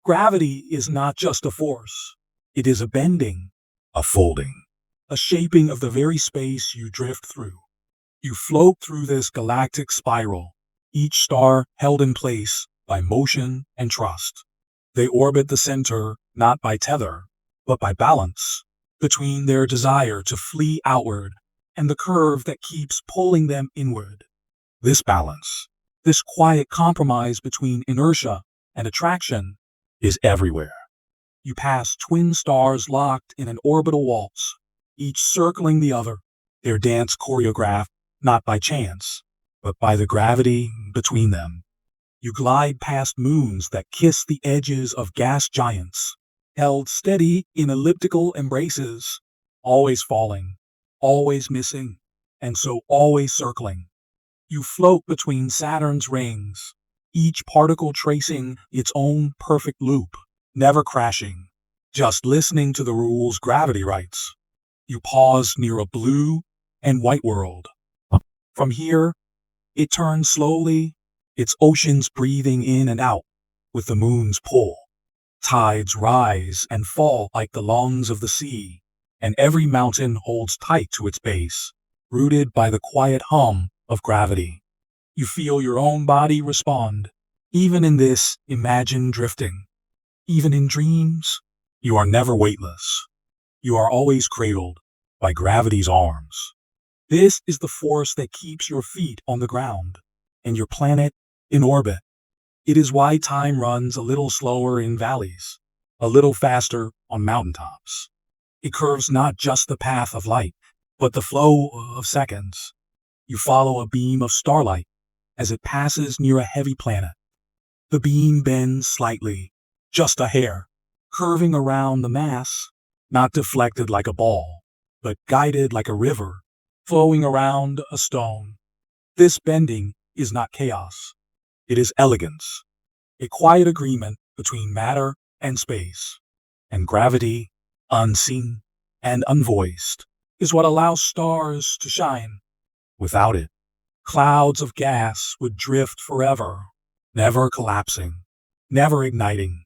Gravity is not just a force. It is a bending, a folding, a shaping of the very space you drift through. You float through this galactic spiral, each star held in place by motion and trust. They orbit the center not by tether, but by balance, between their desire to flee outward and the curve that keeps pulling them inward. This balance, this quiet compromise between inertia and attraction, is everywhere. You pass twin stars locked in an orbital waltz, each circling the other, their dance choreographed not by chance, but by the gravity between them. You glide past moons that kiss the edges of gas giants, held steady in elliptical embraces, always falling, always missing, and so always circling. You float between Saturn's rings, each particle tracing its own perfect loop, never crashing, just listening to the rules gravity writes. You pause near a blue and white world. From here, it turns slowly, its oceans breathing in and out with the moon's pull. Tides rise and fall like the lungs of the sea, and every mountain holds tight to its base, rooted by the quiet hum of gravity. You feel your own body respond, even in this imagined drifting. Even in dreams, you are never weightless. You are always cradled by gravity's arms. This is the force that keeps your feet on the ground and your planet in orbit. It is why time runs a little slower in valleys, a little faster on mountaintops. It curves not just the path of light, but the flow of seconds. You follow a beam of starlight as it passes near a heavy planet. The beam bends slightly, just a hair, curving around the mass, not deflected like a ball, but guided like a river, flowing around a stone. This bending is not chaos. It is elegance, a quiet agreement between matter and space. And gravity, unseen and unvoiced, is what allows stars to shine. Without it, clouds of gas would drift forever, never collapsing, never igniting.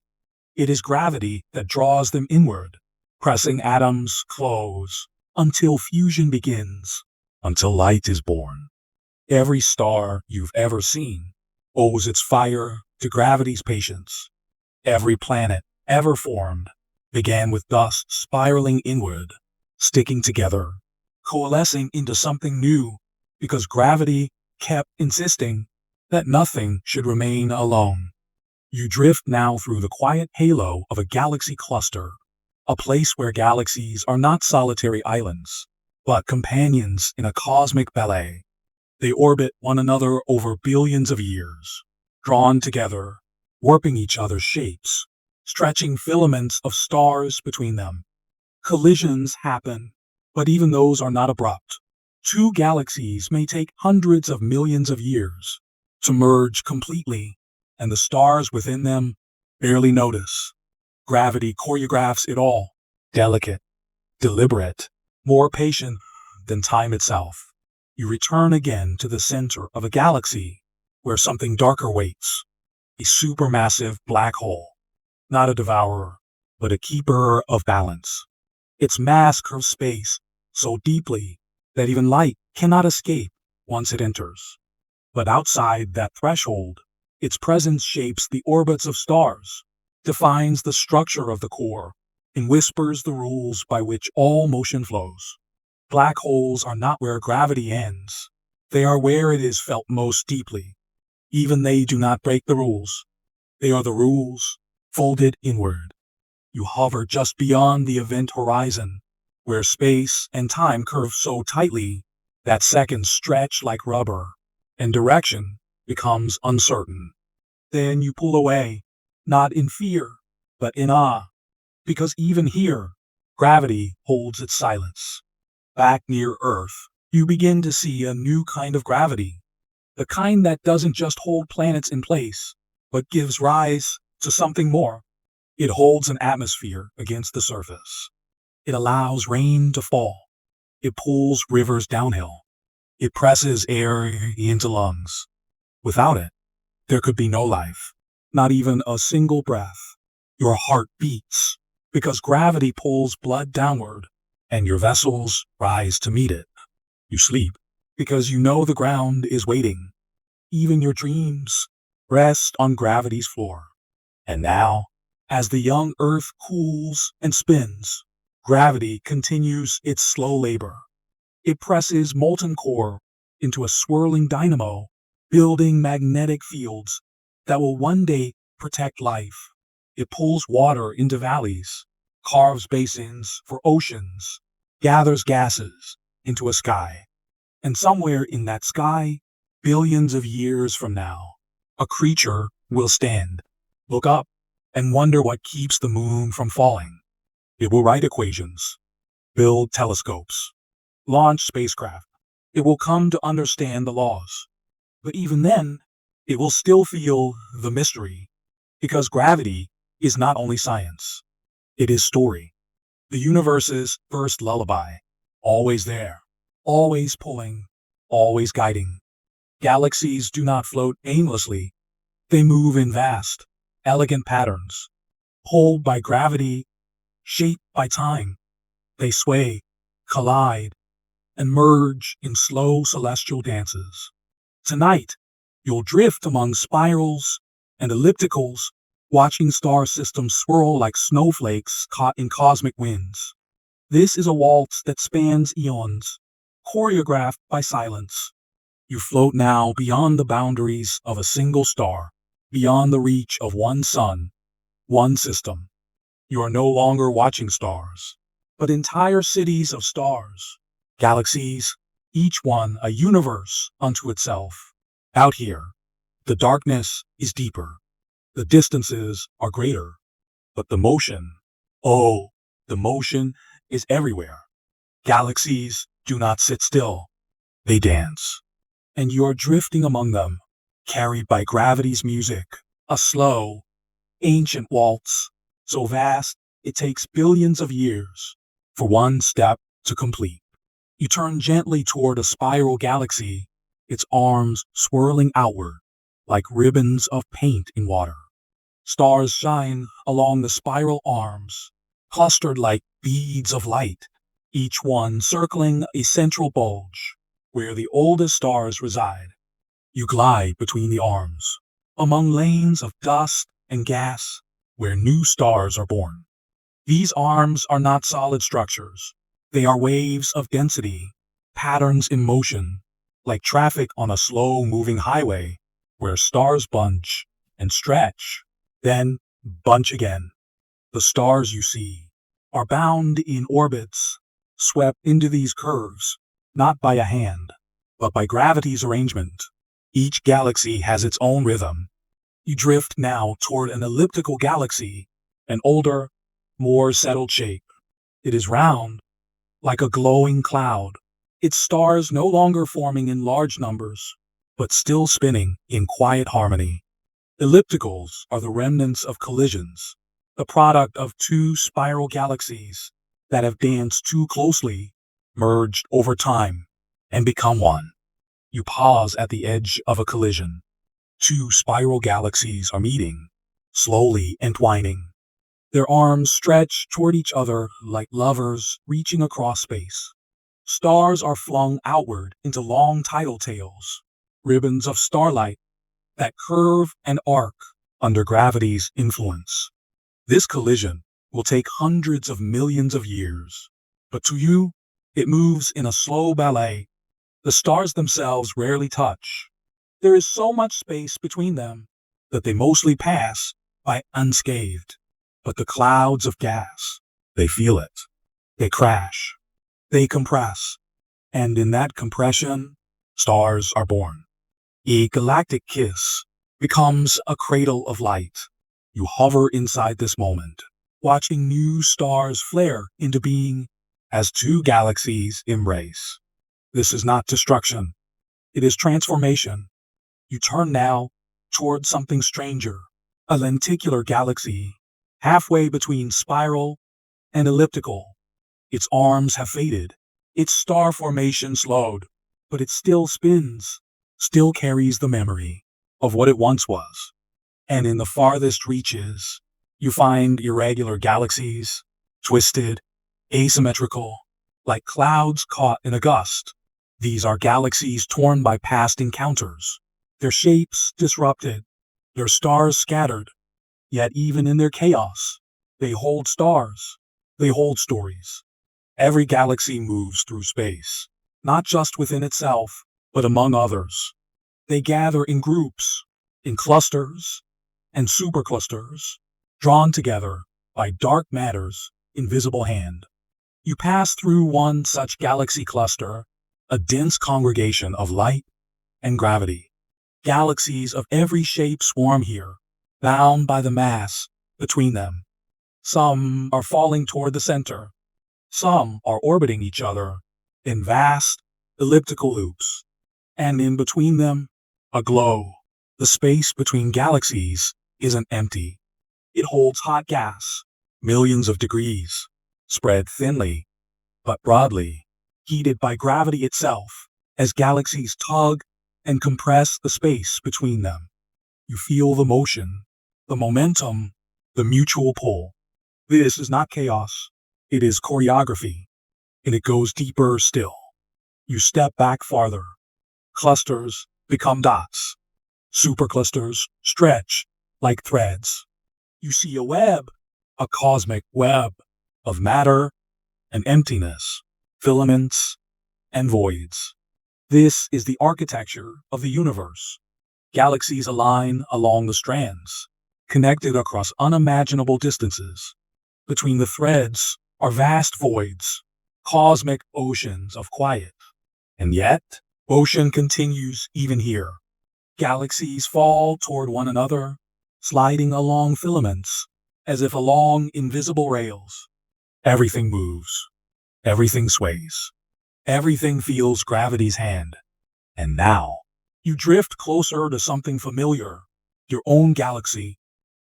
It is gravity that draws them inward, pressing atoms close until fusion begins, until light is born. Every star you've ever seen owes its fire to gravity's patience. Every planet ever formed began with dust spiraling inward, sticking together, coalescing into something new, because gravity kept insisting that nothing should remain alone. You drift now through the quiet halo of a galaxy cluster, a place where galaxies are not solitary islands, but companions in a cosmic ballet. They orbit one another over billions of years, drawn together, warping each other's shapes, stretching filaments of stars between them. Collisions happen, But even those are not abrupt. Two galaxies may take hundreds of millions of years to merge completely, and the stars within them barely notice. Gravity choreographs it all, delicate, deliberate, more patient than time itself. You return again to the center of a galaxy where something darker waits, a supermassive black hole, not a devourer, but a keeper of balance. Its mass curves space so deeply that even light cannot escape once it enters. But outside that threshold, its presence shapes the orbits of stars, defines the structure of the core, and whispers the rules by which all motion flows. Black holes are not where gravity ends. They are where it is felt most deeply. Even they do not break the rules. They are the rules, folded inward. You hover just beyond the event horizon, where space and time curve so tightly that seconds stretch like rubber, and direction becomes uncertain. Then you pull away, not in fear, but in awe, because even here, gravity holds its silence. Back near Earth, you begin to see a new kind of gravity, the kind that doesn't just hold planets in place, but gives rise to something more. It holds an atmosphere against the surface. It allows rain to fall. It pulls rivers downhill. It presses air into lungs. Without it, there could be no life, not even a single breath. Your heart beats because gravity pulls blood downward, and your vessels rise to meet it. You sleep because you know the ground is waiting. Even your dreams rest on gravity's floor. And now, as the young Earth cools and spins, gravity continues its slow labor. It presses molten core into a swirling dynamo, building magnetic fields that will one day protect life. It pulls water into valleys, carves basins for oceans, gathers gases into a sky. And somewhere in that sky, billions of years from now, a creature will stand, look up, and wonder what keeps the moon from falling. It will write equations, build telescopes, launch spacecraft. It will come to understand the laws. But even then, it will still feel the mystery, because gravity is not only science, it is story. The universe's first lullaby, always there, always pulling, always guiding. Galaxies do not float aimlessly. They move in vast, elegant patterns, pulled by gravity, shaped by time. They sway, collide, and merge in slow celestial dances. Tonight, you'll drift among spirals and ellipticals, watching star systems swirl like snowflakes caught in cosmic winds. This is a waltz that spans eons, choreographed by silence. You float now beyond the boundaries of a single star, beyond the reach of one sun, one system. You are no longer watching stars, but entire cities of stars, galaxies, each one a universe unto itself. Out here, the darkness is deeper, the distances are greater, but the motion, oh, the motion is everywhere. Galaxies do not sit still, they dance. And you are drifting among them, carried by gravity's music, a slow, ancient waltz, so vast it takes billions of years for one step to complete. You turn gently toward a spiral galaxy, its arms swirling outward like ribbons of paint in water. Stars shine along the spiral arms, clustered like beads of light, each one circling a central bulge where the oldest stars reside. You glide between the arms, among lanes of dust and gas, where new stars are born. These arms are not solid structures. They are waves of density, patterns in motion, like traffic on a slow-moving highway, where stars bunch and stretch, then bunch again. The stars you see are bound in orbits, swept into these curves, not by a hand, but by gravity's arrangement. Each galaxy has its own rhythm. You drift now toward an elliptical galaxy, an older, more settled shape. It is round, like a glowing cloud, its stars no longer forming in large numbers, but still spinning in quiet harmony. Ellipticals are the remnants of collisions, the product of two spiral galaxies that have danced too closely, merged over time, and become one. You pause at the edge of a collision. Two spiral galaxies are meeting, slowly entwining. Their arms stretch toward each other like lovers reaching across space. Stars are flung outward into long tidal tails, ribbons of starlight that curve and arc under gravity's influence. This collision will take hundreds of millions of years, but to you, it moves in a slow ballet. The stars themselves rarely touch. There is so much space between them that they mostly pass by unscathed. But the clouds of gas, they feel it. They crash. They compress. And in that compression, stars are born. A galactic kiss becomes a cradle of light. You hover inside this moment, watching new stars flare into being as two galaxies embrace. This is not destruction. It is transformation. You turn now toward something stranger, a lenticular galaxy, halfway between spiral and elliptical. Its arms have faded, its star formation slowed, but it still spins, still carries the memory of what it once was. And in the farthest reaches, you find irregular galaxies, twisted, asymmetrical, like clouds caught in a gust. These are galaxies torn by past encounters, their shapes disrupted, their stars scattered. Yet even in their chaos, they hold stars, they hold stories. Every galaxy moves through space, not just within itself, but among others. They gather in groups, in clusters, and superclusters, drawn together by dark matter's invisible hand. You pass through one such galaxy cluster, a dense congregation of light and gravity. Galaxies of every shape swarm here, bound by the mass between them. Some are falling toward the center. Some are orbiting each other in vast elliptical loops. And in between them, a glow. The space between galaxies isn't empty. It holds hot gas, millions of degrees, spread thinly, but broadly, heated by gravity itself, as galaxies tug and compress the space between them. You feel the motion, the momentum, the mutual pull. This is not chaos. It is choreography, and it goes deeper still. You step back farther. Clusters become dots. Superclusters stretch like threads. You see a web, a cosmic web of matter and emptiness, filaments and voids. This is the architecture of the universe. Galaxies align along the strands, connected across unimaginable distances. Between the threads are vast voids, cosmic oceans of quiet. And yet, motion continues even here. Galaxies fall toward one another, sliding along filaments, as if along invisible rails. Everything moves. Everything sways. Everything feels gravity's hand. And now, you drift closer to something familiar. Your own galaxy,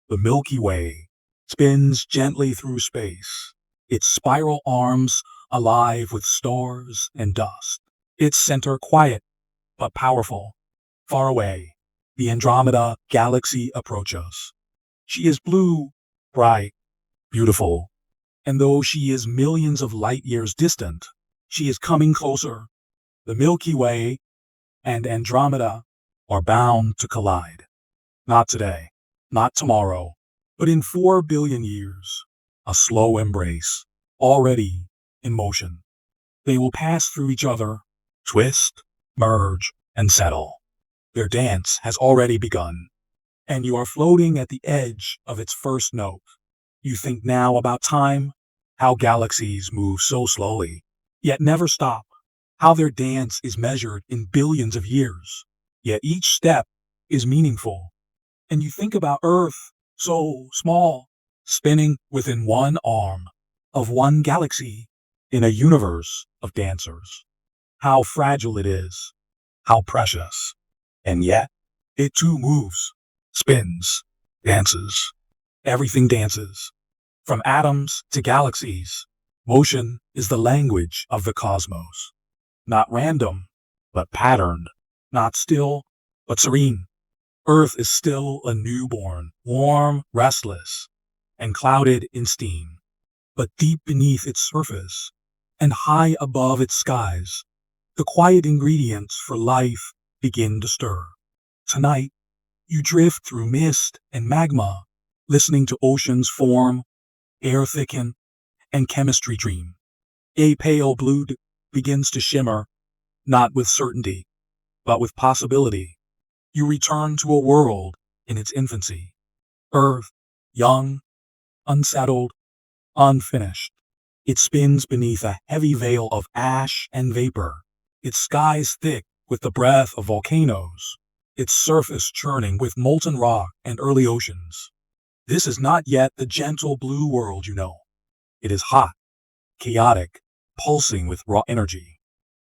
the Milky Way, spins gently through space, its spiral arms alive with stars and dust. Its center quiet, but powerful. Far away, the Andromeda galaxy approaches. She is blue, bright, beautiful, and though she is millions of light years distant, she is coming closer. The Milky Way and Andromeda are bound to collide. Not today, not tomorrow, but in 4 billion years. A slow embrace, already in motion. They will pass through each other, twist, merge, and settle. Their dance has already begun, and you are floating at the edge of its first note. You think now about time, how galaxies move so slowly, yet never stop, how their dance is measured in billions of years, yet each step is meaningful. And you think about Earth, so small, spinning within one arm of one galaxy, in a universe of dancers. How fragile it is, how precious. And yet, it too moves, spins, dances. Everything dances. From atoms to galaxies, motion is the language of the cosmos. Not random, but patterned. Not still, but serene. Earth is still a newborn, warm, restless, and clouded in steam. But deep beneath its surface, and high above its skies, the quiet ingredients for life begin to stir. Tonight, you drift through mist and magma, listening to oceans form, air thicken, and chemistry dream. A pale blue begins to shimmer, not with certainty, but with possibility. You return to a world in its infancy. Earth, young, unsettled, unfinished. It spins beneath a heavy veil of ash and vapor, its skies thick with the breath of volcanoes, its surface churning with molten rock and early oceans. This is not yet the gentle blue world you know. It is hot, chaotic, pulsing with raw energy.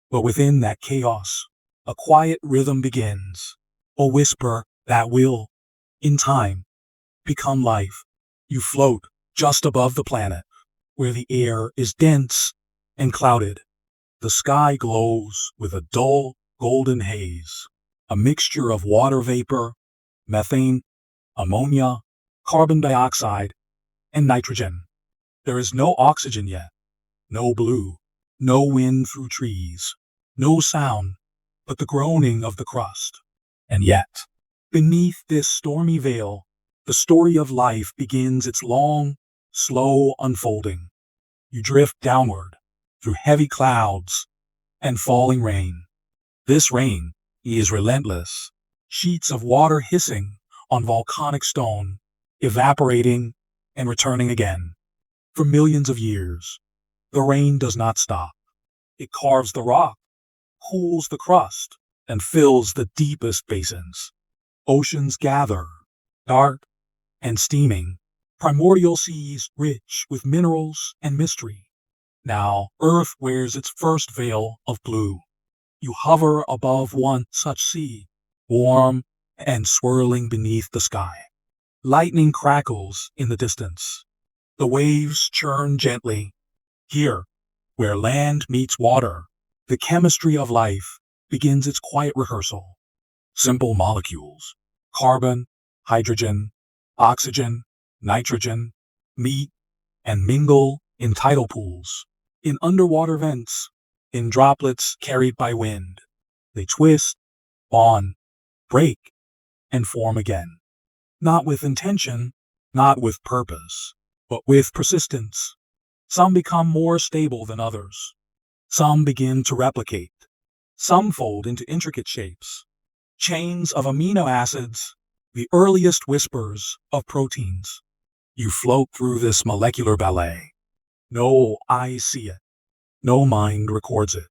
But within that chaos, a quiet rhythm begins, a whisper that will, in time, become life. You float just above the planet, where the air is dense and clouded. The sky glows with a dull, golden haze, a mixture of water vapor, methane, ammonia, carbon dioxide, and nitrogen. There is no oxygen yet, no blue, no wind through trees, no sound but the groaning of the crust. And yet, beneath this stormy veil, the story of life begins its long, slow unfolding. You drift downward through heavy clouds and falling rain. This rain is relentless, sheets of water hissing on volcanic stone, evaporating and returning again. For millions of years, the rain does not stop. It carves the rock, cools the crust, and fills the deepest basins. Oceans gather, dark and steaming, primordial seas rich with minerals and mystery. Now Earth wears its first veil of blue. You hover above one such sea, warm and swirling beneath the sky. Lightning crackles in the distance. The waves churn gently. Here, where land meets water, the chemistry of life begins its quiet rehearsal. Simple molecules, carbon, hydrogen, oxygen, nitrogen, meet and mingle in tidal pools, in underwater vents, in droplets carried by wind. They twist, bond, break, and form again. Not with intention, not with purpose, but with persistence. Some become more stable than others. Some begin to replicate. Some fold into intricate shapes. Chains of amino acids, the earliest whispers of proteins. You float through this molecular ballet. No eye see it. No mind records it.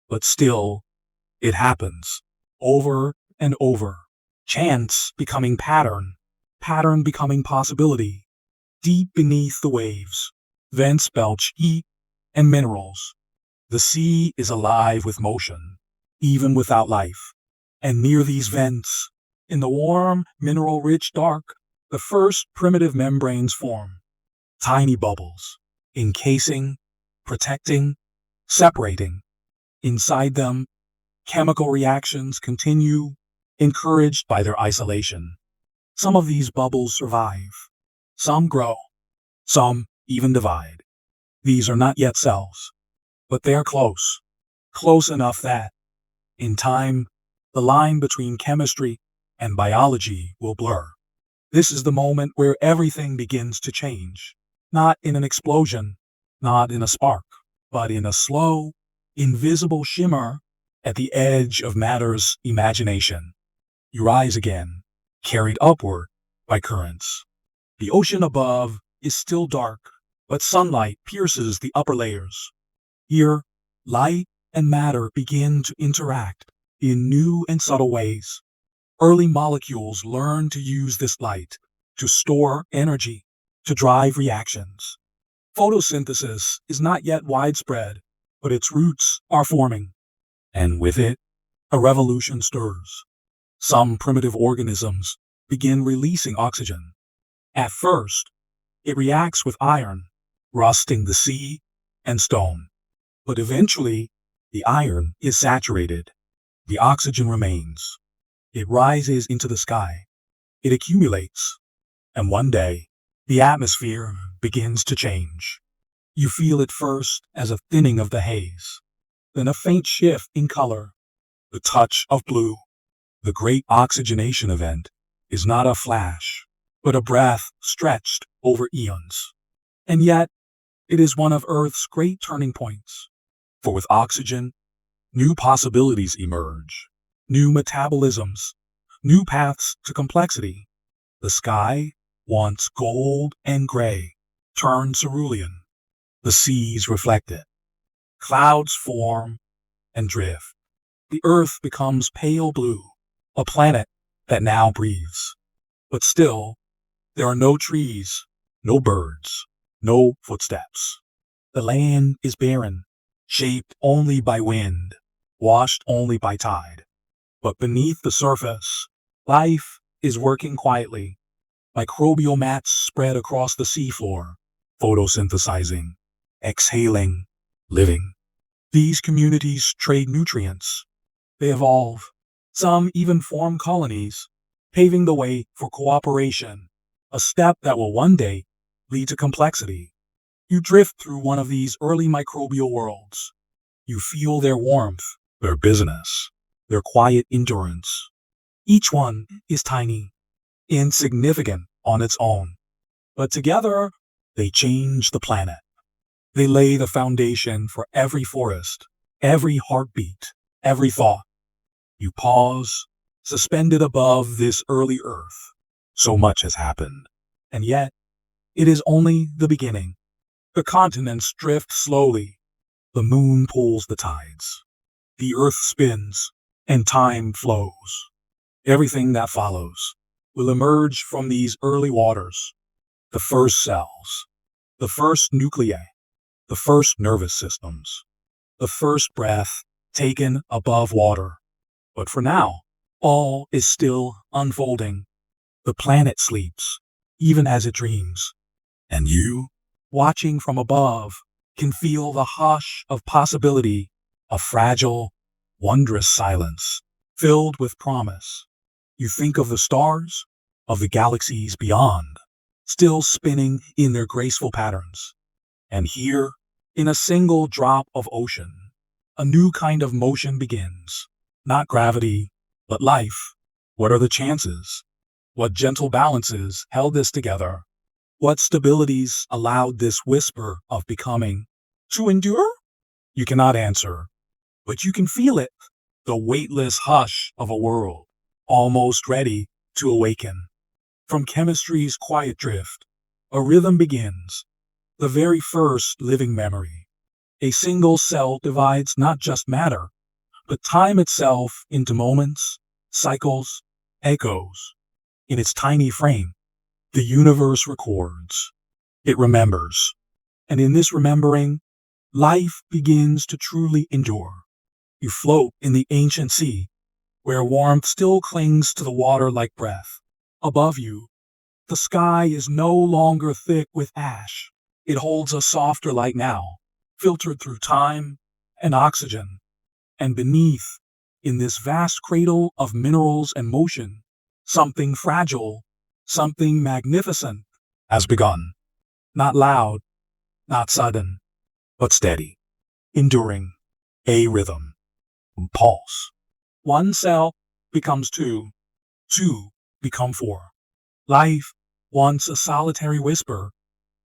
But still, it happens. Over and over. Chance becoming pattern. Pattern becoming possibility. Deep beneath the waves, vents belch heat and minerals. The sea is alive with motion, even without life. And near these vents, in the warm, mineral-rich dark, the first primitive membranes form. Tiny bubbles, encasing, protecting, separating. Inside them, chemical reactions continue, encouraged by their isolation. Some of these bubbles survive. Some grow. Some even divide. These are not yet cells, but they are close. Close enough that, in time, the line between chemistry and biology will blur. This is the moment where everything begins to change. Not in an explosion, not in a spark, but in a slow, invisible shimmer at the edge of matter's imagination. You rise again, carried upward by currents. The ocean above is still dark, but sunlight pierces the upper layers. Here, light and matter begin to interact in new and subtle ways. Early molecules learn to use this light to store energy, to drive reactions. Photosynthesis is not yet widespread, but its roots are forming. And with it, a revolution stirs. Some primitive organisms begin releasing oxygen. At first, it reacts with iron, rusting the sea and stone. But eventually, the iron is saturated. The oxygen remains. It rises into the sky. It accumulates. And one day, the atmosphere begins to change. You feel it first as a thinning of the haze, then a faint shift in color, the touch of blue. The great oxygenation event is not a flash, but a breath stretched over eons. And yet, it is one of Earth's great turning points. For with oxygen, new possibilities emerge, new metabolisms, new paths to complexity. The sky, once gold and gray, turns cerulean. The seas reflect it. Clouds form and drift. The earth becomes pale blue, a planet that now breathes. But still, there are no trees, no birds, no footsteps. The land is barren, shaped only by wind, washed only by tide. But beneath the surface, life is working quietly. Microbial mats spread across the seafloor, photosynthesizing, exhaling, living. These communities trade nutrients. They evolve. Some even form colonies, paving the way for cooperation, a step that will one day lead to complexity. You drift through one of these early microbial worlds. You feel their warmth, their business, their quiet endurance. Each one is tiny, insignificant on its own, but together they change the planet. They lay the foundation for every forest, every heartbeat, every thought. You pause, suspended above this early earth. So much has happened, and yet it is only the beginning. The continents drift slowly. The moon pulls the tides. The earth spins, and time flows. Everything that follows will emerge from these early waters. The first cells, the first nuclei, the first nervous systems, the first breath taken above water. But for now, all is still unfolding. The planet sleeps, even as it dreams. And you, watching from above, can feel the hush of possibility, a fragile, wondrous silence, filled with promise. You think of the stars, of the galaxies beyond, still spinning in their graceful patterns. And here, in a single drop of ocean, a new kind of motion begins. Not gravity, but life. What are the chances? What gentle balances held this together? What stabilities allowed this whisper of becoming to endure? You cannot answer, but you can feel it. The weightless hush of a world, almost ready to awaken. From chemistry's quiet drift, a rhythm begins, the very first living memory. A single cell divides not just matter, but time itself into moments, cycles, echoes. In its tiny frame, the universe records. It remembers. And in this remembering, life begins to truly endure. You float in the ancient sea, where warmth still clings to the water like breath. Above you, the sky is no longer thick with ash. It holds a softer light now, filtered through time and oxygen. And beneath, in this vast cradle of minerals and motion, something fragile, something magnificent has begun. Not loud, not sudden, but steady, enduring, a rhythm, pulse. One cell becomes two, two become four. Life, once a solitary whisper,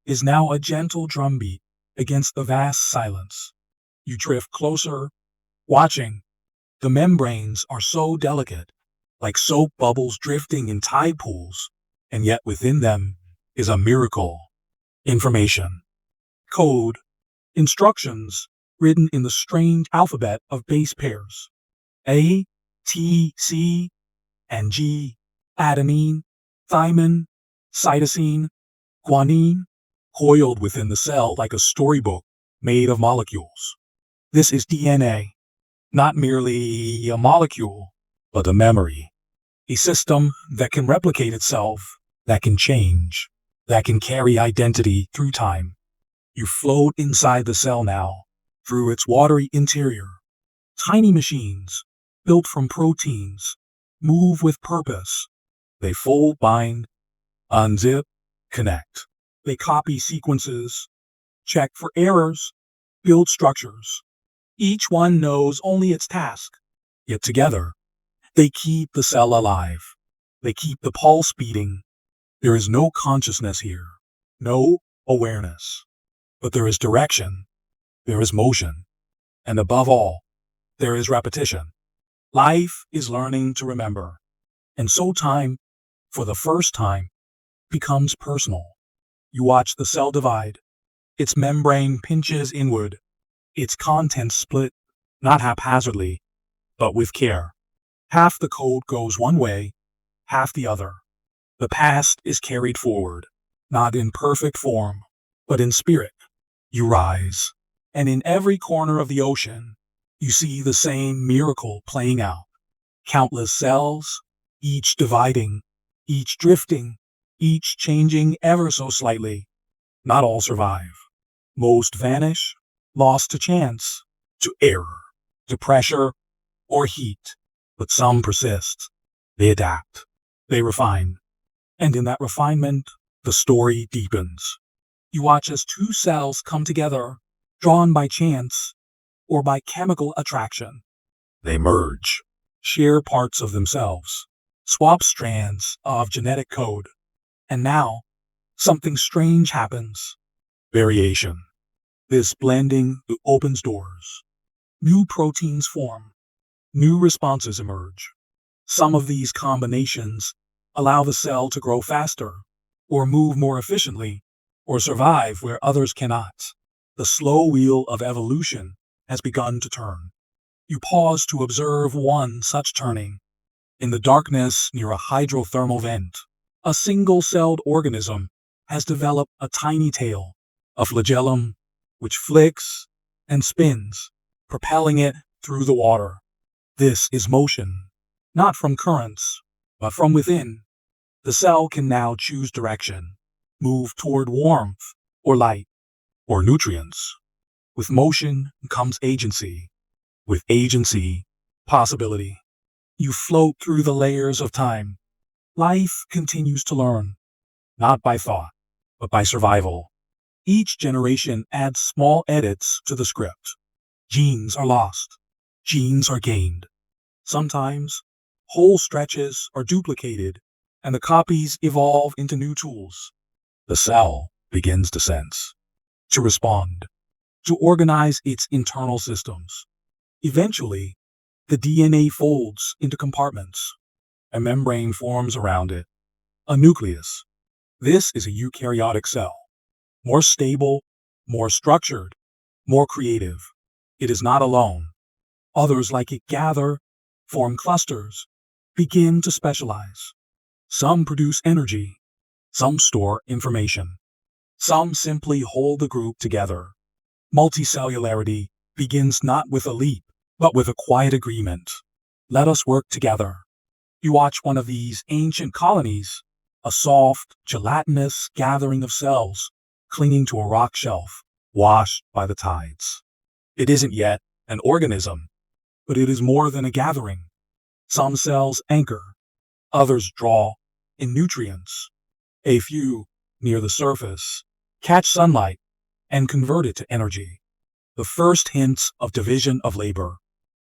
is now a gentle drumbeat against the vast silence. You drift closer, watching. The membranes are so delicate, like soap bubbles drifting in tide pools, and yet within them is a miracle. Information, code, instructions written in the strange alphabet of base pairs. A, T, C, and G, adenine, thymine, cytosine, guanine. coiled within the cell like a storybook made of molecules. This is DNA, not merely a molecule, but a memory, a system that can replicate itself, that can change, that can carry identity through time. You float inside the cell now, through its watery interior. Tiny machines, built from proteins, move with purpose. They fold, bind, unzip, connect. They copy sequences, check for errors, build structures. Each one knows only its task. Yet together, they keep the cell alive. They keep the pulse beating. There is no consciousness here, no awareness. But there is direction, there is motion, and above all, there is repetition. Life is learning to remember. And so time, for the first time, becomes personal. You watch the cell divide. Its membrane pinches inward. Its contents split, not haphazardly, but with care. Half the code goes one way, half the other. The past is carried forward, not in perfect form, but in spirit. You rise, and in every corner of the ocean, you see the same miracle playing out. Countless cells, each dividing, each drifting, each changing ever so slightly. Not all survive. Most vanish, lost to chance, to error, to pressure, or heat. But some persist. They adapt. They refine. And in that refinement, the story deepens. You watch as two cells come together, drawn by chance or by chemical attraction. They merge, share parts of themselves, swap strands of genetic code. And now, something strange happens. Variation. This blending opens doors. New proteins form. New responses emerge. Some of these combinations allow the cell to grow faster, or move more efficiently, or survive where others cannot. The slow wheel of evolution has begun to turn. You pause to observe one such turning. In the darkness near a hydrothermal vent, a single-celled organism has developed a tiny tail, a flagellum, which flicks and spins, propelling it through the water. This is motion, not from currents, but from within. The cell can now choose direction, move toward warmth or light or nutrients. With motion comes agency. With agency, possibility. You float through the layers of time. Life continues to learn, not by thought, but by survival. Each generation adds small edits to the script. Genes are lost. Genes are gained. Sometimes, whole stretches are duplicated, and the copies evolve into new tools. The cell begins to sense, to respond, to organize its internal systems. Eventually, the DNA folds into compartments. A membrane forms around it, a nucleus. This is a eukaryotic cell, more stable, more structured, more creative. It is not alone. Others like it gather, form clusters, begin to specialize. Some produce energy, some store information, some simply hold the group together. Multicellularity begins not with a leap, but with a quiet agreement. Let us work together. You watch one of these ancient colonies, a soft, gelatinous gathering of cells clinging to a rock shelf, washed by the tides. It isn't yet an organism, but it is more than a gathering. Some cells anchor, others draw in nutrients. A few, near the surface, catch sunlight and convert it to energy. The first hints of division of labor,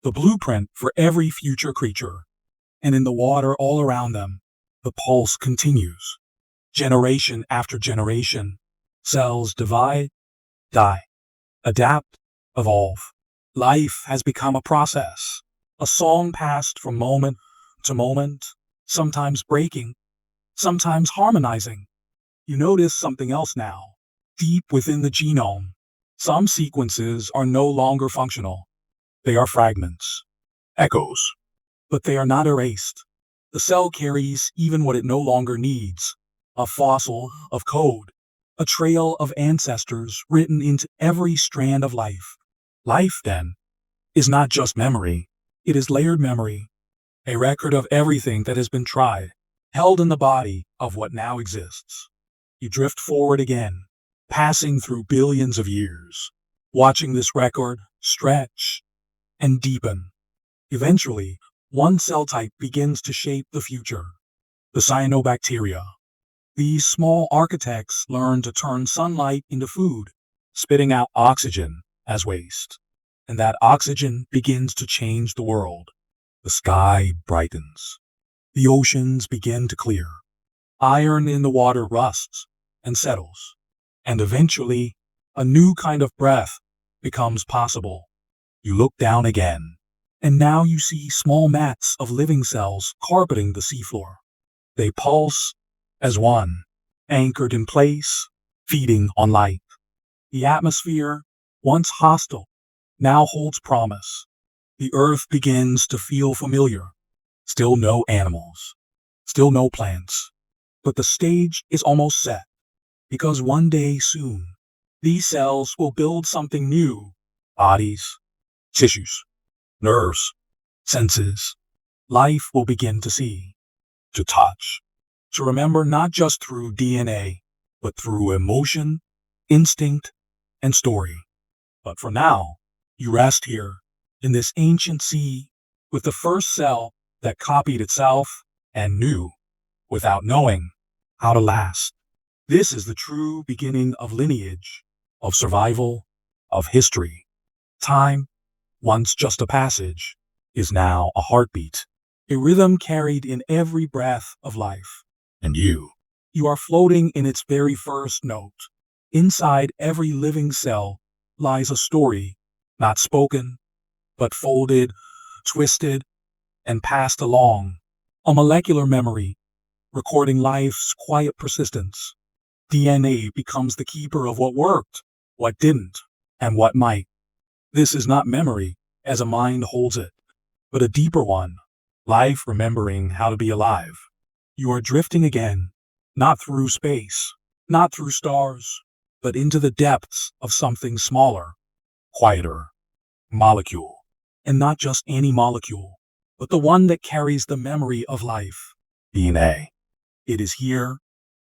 the blueprint for every future creature. And in the water all around them, the pulse continues. Generation after generation, cells divide, die, adapt, evolve. Life has become a process, a song passed from moment to moment, sometimes breaking, sometimes harmonizing. You notice something else now. Deep within the genome, some sequences are no longer functional. They are fragments, echoes, but they are not erased. The cell carries even what it no longer needs, a fossil of code, a trail of ancestors written into every strand of life. Life, then, is not just memory, it is layered memory, a record of everything that has been tried, held in the body of what now exists. You drift forward again, passing through billions of years, watching this record stretch and deepen. Eventually, one cell type begins to shape the future, the cyanobacteria. These small architects learn to turn sunlight into food, spitting out oxygen as waste. And that oxygen begins to change the world. The sky brightens. The oceans begin to clear. Iron in the water rusts and settles. And eventually, a new kind of breath becomes possible. You look down again, and now you see small mats of living cells carpeting the seafloor. They pulse as one, anchored in place, feeding on light. The atmosphere, once hostile, now holds promise. The earth begins to feel familiar. Still no animals, still no plants. But the stage is almost set, because one day soon, these cells will build something new. Bodies, tissues, nerves, senses. Life will begin to see, to touch, to remember not just through DNA, but through emotion, instinct, and story. But for now, you rest here, in this ancient sea, with the first cell that copied itself and knew, without knowing, how to last. This is the true beginning of lineage, of survival, of history. Time, once just a passage, is now a heartbeat, a rhythm carried in every breath of life. And you are floating in its very first note. Inside every living cell lies a story, not spoken, but folded, twisted, and passed along. A molecular memory, recording life's quiet persistence. DNA becomes the keeper of what worked, what didn't, and what might. This is not memory, as a mind holds it, but a deeper one. Life remembering how to be alive. You are drifting again, not through space, not through stars, but into the depths of something smaller, quieter. Molecule. And not just any molecule, but the one that carries the memory of life. DNA. It is here,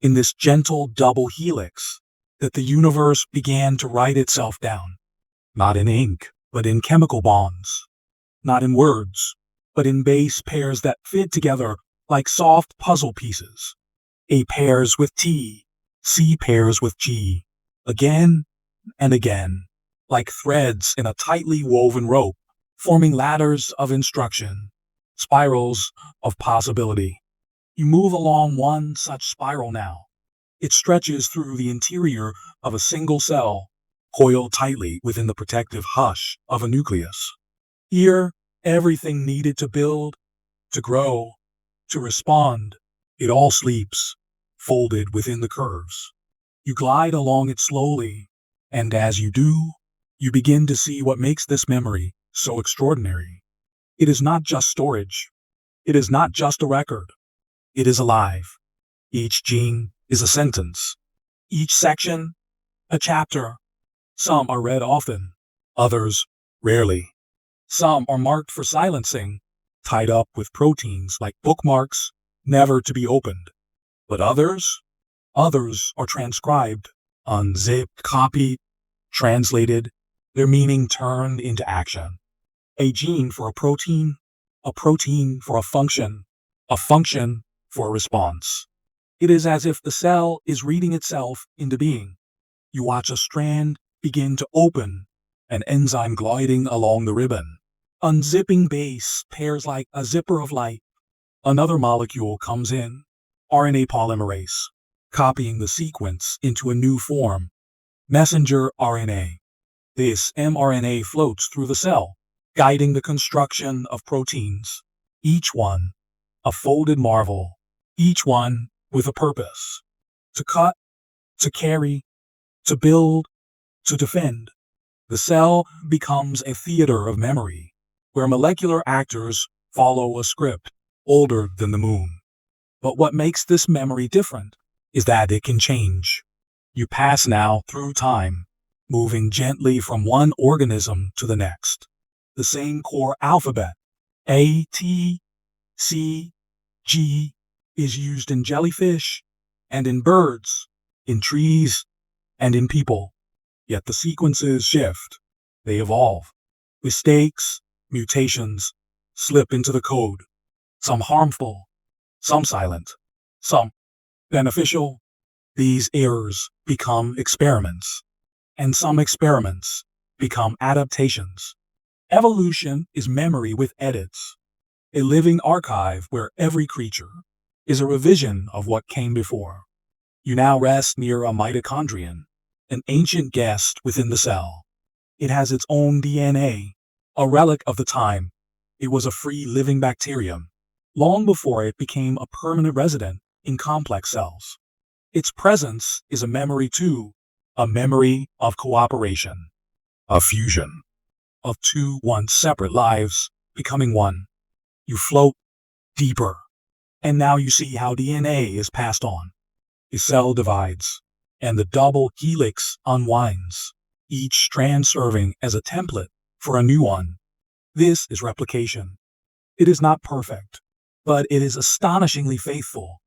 in this gentle double helix, that the universe began to write itself down. Not in ink, but in chemical bonds. Not in words, but in base pairs that fit together like soft puzzle pieces. A pairs with T, C pairs with G. Again and again, like threads in a tightly woven rope, forming ladders of instruction, spirals of possibility. You move along one such spiral now. It stretches through the interior of a single cell, coiled tightly within the protective hush of a nucleus. Here, everything needed to build, to grow, to respond, it all sleeps, folded within the curves. You glide along it slowly, and as you do, you begin to see what makes this memory so extraordinary. It is not just storage. It is not just a record. It is alive. Each gene is a sentence. Each section, a chapter. Some are read often, others rarely. Some are marked for silencing, tied up with proteins like bookmarks, never to be opened. But others are transcribed, unzipped, copied, translated, their meaning turned into action. A gene for a protein for a function for a response. It is as if the cell is reading itself into being. You watch a strand begin to open, an enzyme gliding along the ribbon. Unzipping base pairs like a zipper of light. Another molecule comes in, RNA polymerase, copying the sequence into a new form. Messenger RNA. This mRNA floats through the cell, guiding the construction of proteins. Each one, a folded marvel. Each one with a purpose. To cut, to carry, to build, to defend. The cell becomes a theater of memory, where molecular actors follow a script older than the moon. But what makes this memory different is that it can change. You pass now through time, moving gently from one organism to the next. The same core alphabet, A, T, C, G, is used in jellyfish and in birds, in trees and in people. Yet the sequences shift. They evolve. Mistakes, mutations, slip into the code. Some harmful, some silent, some beneficial. These errors become experiments, and some experiments become adaptations. Evolution is memory with edits, a living archive where every creature is a revision of what came before. You now rest near a mitochondrion, an ancient guest within the cell. It has its own DNA, a relic of the time it was a free living bacterium, long before it became a permanent resident in complex cells. Its presence is a memory too, a memory of cooperation, a fusion of two once separate lives becoming one. You float deeper, and now you see how DNA is passed on. The cell divides, and the double helix unwinds, each strand serving as a template for a new one. This is replication. It is not perfect, but it is astonishingly faithful.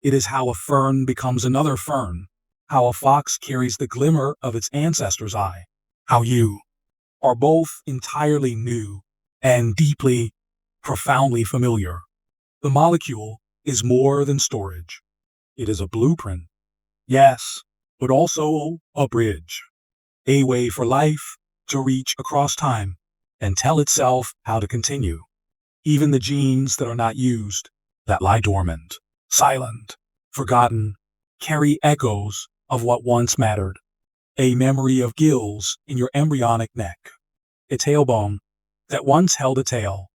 It is how a fern becomes another fern, how a fox carries the glimmer of its ancestor's eye, how you are both entirely new and deeply, profoundly familiar. The molecule is more than storage. It is a blueprint, yes, but also a bridge, a way for life to reach across time and tell itself how to continue. Even the genes that are not used, that lie dormant, silent, forgotten, carry echoes of what once mattered. A memory of gills in your embryonic neck, a tailbone that once held a tail,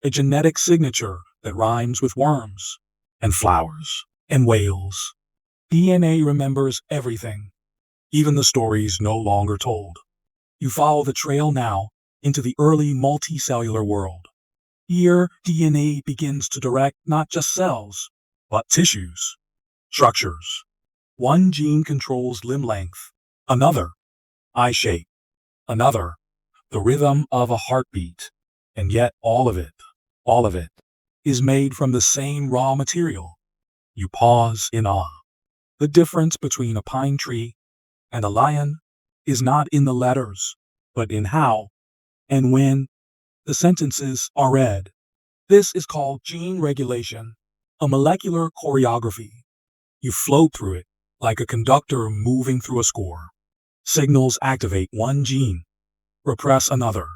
a genetic signature that rhymes with worms and flowers and whales. DNA remembers everything, even the stories no longer told. You follow the trail now into the early multicellular world. Here, DNA begins to direct not just cells, but tissues, structures. One gene controls limb length, another, eye shape, another, the rhythm of a heartbeat. And yet all of it, is made from the same raw material. You pause in awe. The difference between a pine tree and a lion is not in the letters, but in how and when the sentences are read. This is called gene regulation, a molecular choreography. You float through it like a conductor moving through a score. Signals activate one gene, repress another.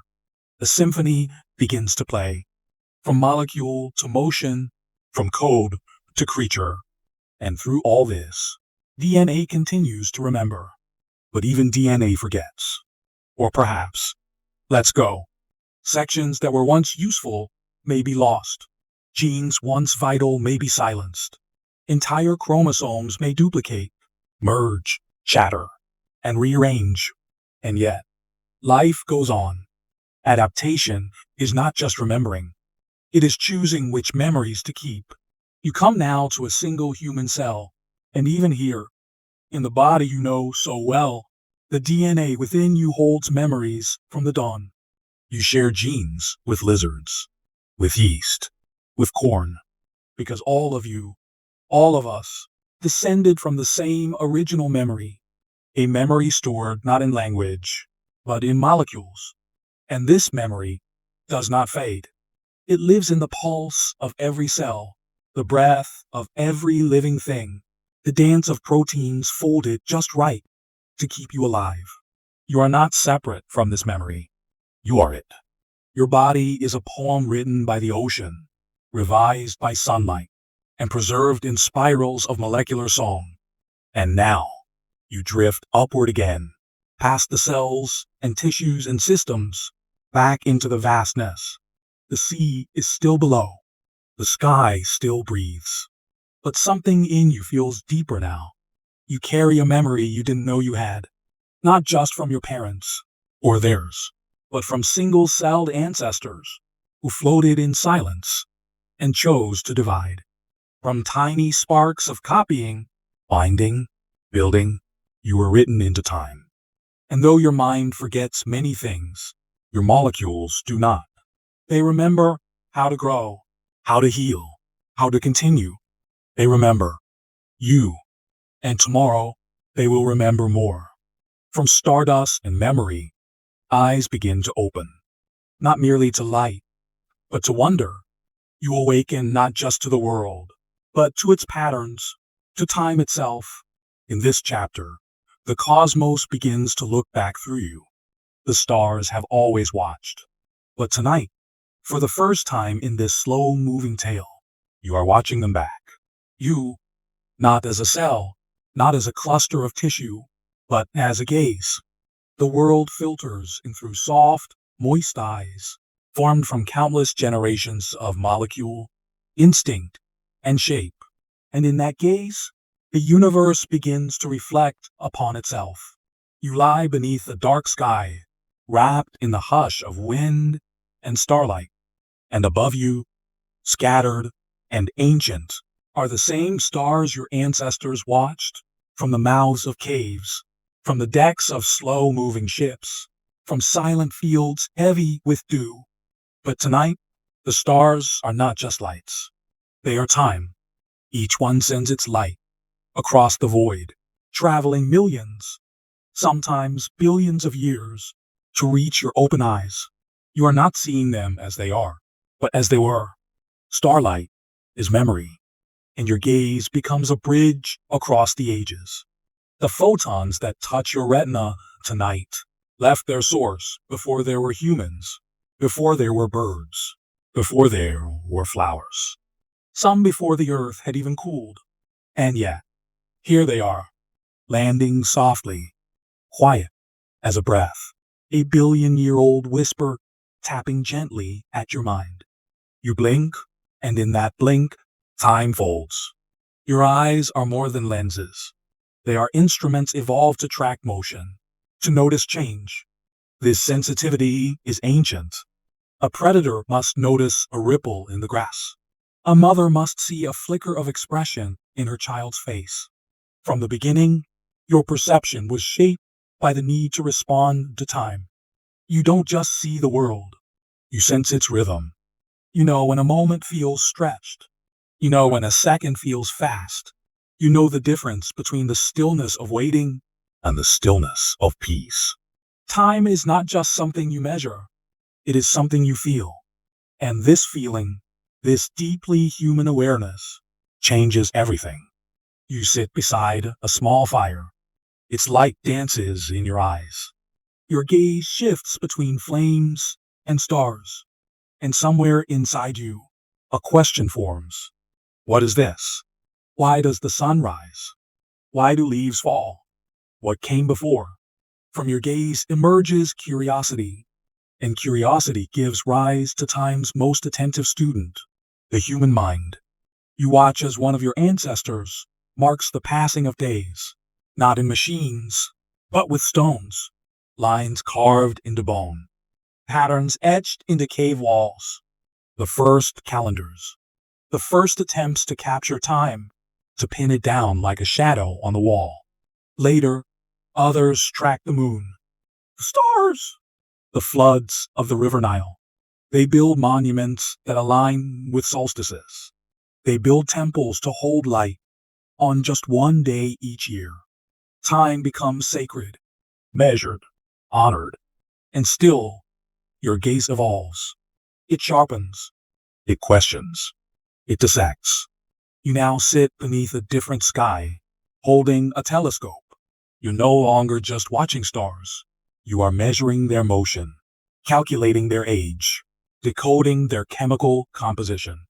The symphony begins to play, from molecule to motion, from code to creature. And through all this, DNA continues to remember. But even DNA forgets. Or perhaps, let's go. Sections that were once useful may be lost. Genes once vital may be silenced. Entire chromosomes may duplicate, merge, shatter, and rearrange. And yet, life goes on. Adaptation is not just remembering. It is choosing which memories to keep. You come now to a single human cell, and even here, in the body you know so well, the DNA within you holds memories from the dawn. You share genes with lizards, with yeast, with corn, because all of you, all of us, descended from the same original memory, a memory stored not in language, but in molecules. And this memory does not fade. It lives in the pulse of every cell, the breath of every living thing, the dance of proteins folded just right to keep you alive. You are not separate from this memory. You are it. Your body is a poem written by the ocean, revised by sunlight, and preserved in spirals of molecular song. And now, you drift upward again, past the cells and tissues and systems, back into the vastness. The sea is still below. The sky still breathes. But something in you feels deeper now. You carry a memory you didn't know you had, not just from your parents or theirs, but from single-celled ancestors who floated in silence and chose to divide. From tiny sparks of copying, binding, building, You were written into time. And though your mind forgets many things, your molecules do not. They remember how to grow, how to heal, how to continue. They remember you, and tomorrow they will remember more. From stardust and memory, eyes begin to open, not merely to light, but to wonder. You awaken not just to the world, but to its patterns, to time itself. In this chapter, the cosmos begins to look back through you. The stars have always watched. But tonight, for the first time in this slow-moving tale, you are watching them back. You, not as a cell, not as a cluster of tissue, but as a gaze. The world filters in through soft, moist eyes, formed from countless generations of molecule, instinct, and shape. And in that gaze, the universe begins to reflect upon itself. You lie beneath a dark sky, wrapped in the hush of wind and starlight, and above you, scattered and ancient, are the same stars your ancestors watched from the mouths of caves, from the decks of slow-moving ships, from silent fields heavy with dew. But tonight, the stars are not just lights. They are time. Each one sends its light across the void, traveling millions, sometimes billions of years, to reach your open eyes. You are not seeing them as they are, but as they were. Starlight is memory, and your gaze becomes a bridge across the ages. The photons that touch your retina tonight left their source before there were humans, before there were birds, before there were flowers. Some before the earth had even cooled. And yet, here they are, landing softly, quiet as a breath, a billion-year-old whisper tapping gently at your mind. You blink, and in that blink, time folds. Your eyes are more than lenses. They are instruments evolved to track motion, to notice change. This sensitivity is ancient. A predator must notice a ripple in the grass. A mother must see a flicker of expression in her child's face. From the beginning, your perception was shaped by the need to respond to time. You don't just see the world. You sense its rhythm. You know when a moment feels stretched. You know when a second feels fast. You know the difference between the stillness of waiting and the stillness of peace. Time is not just something you measure. It is something you feel. And this feeling, this deeply human awareness, changes everything. You sit beside a small fire. Its light dances in your eyes. Your gaze shifts between flames and stars. And somewhere inside you, a question forms. What is this? Why does the sun rise? Why do leaves fall? What came before? From your gaze emerges curiosity, and curiosity gives rise to time's most attentive student, the human mind. You watch as one of your ancestors marks the passing of days, not in machines, but with stones, lines carved into bone, patterns etched into cave walls, the first calendars, the first attempts to capture time, to pin it down like a shadow on the wall. Later, others track the moon, the stars, the floods of the River Nile. They build monuments that align with solstices. They build temples to hold light on just one day each year. Time becomes sacred, measured, honored, and still, your gaze evolves. It sharpens. It questions. It dissects. You now sit beneath a different sky, holding a telescope. You're no longer just watching stars. You are measuring their motion, calculating their age, decoding their chemical composition.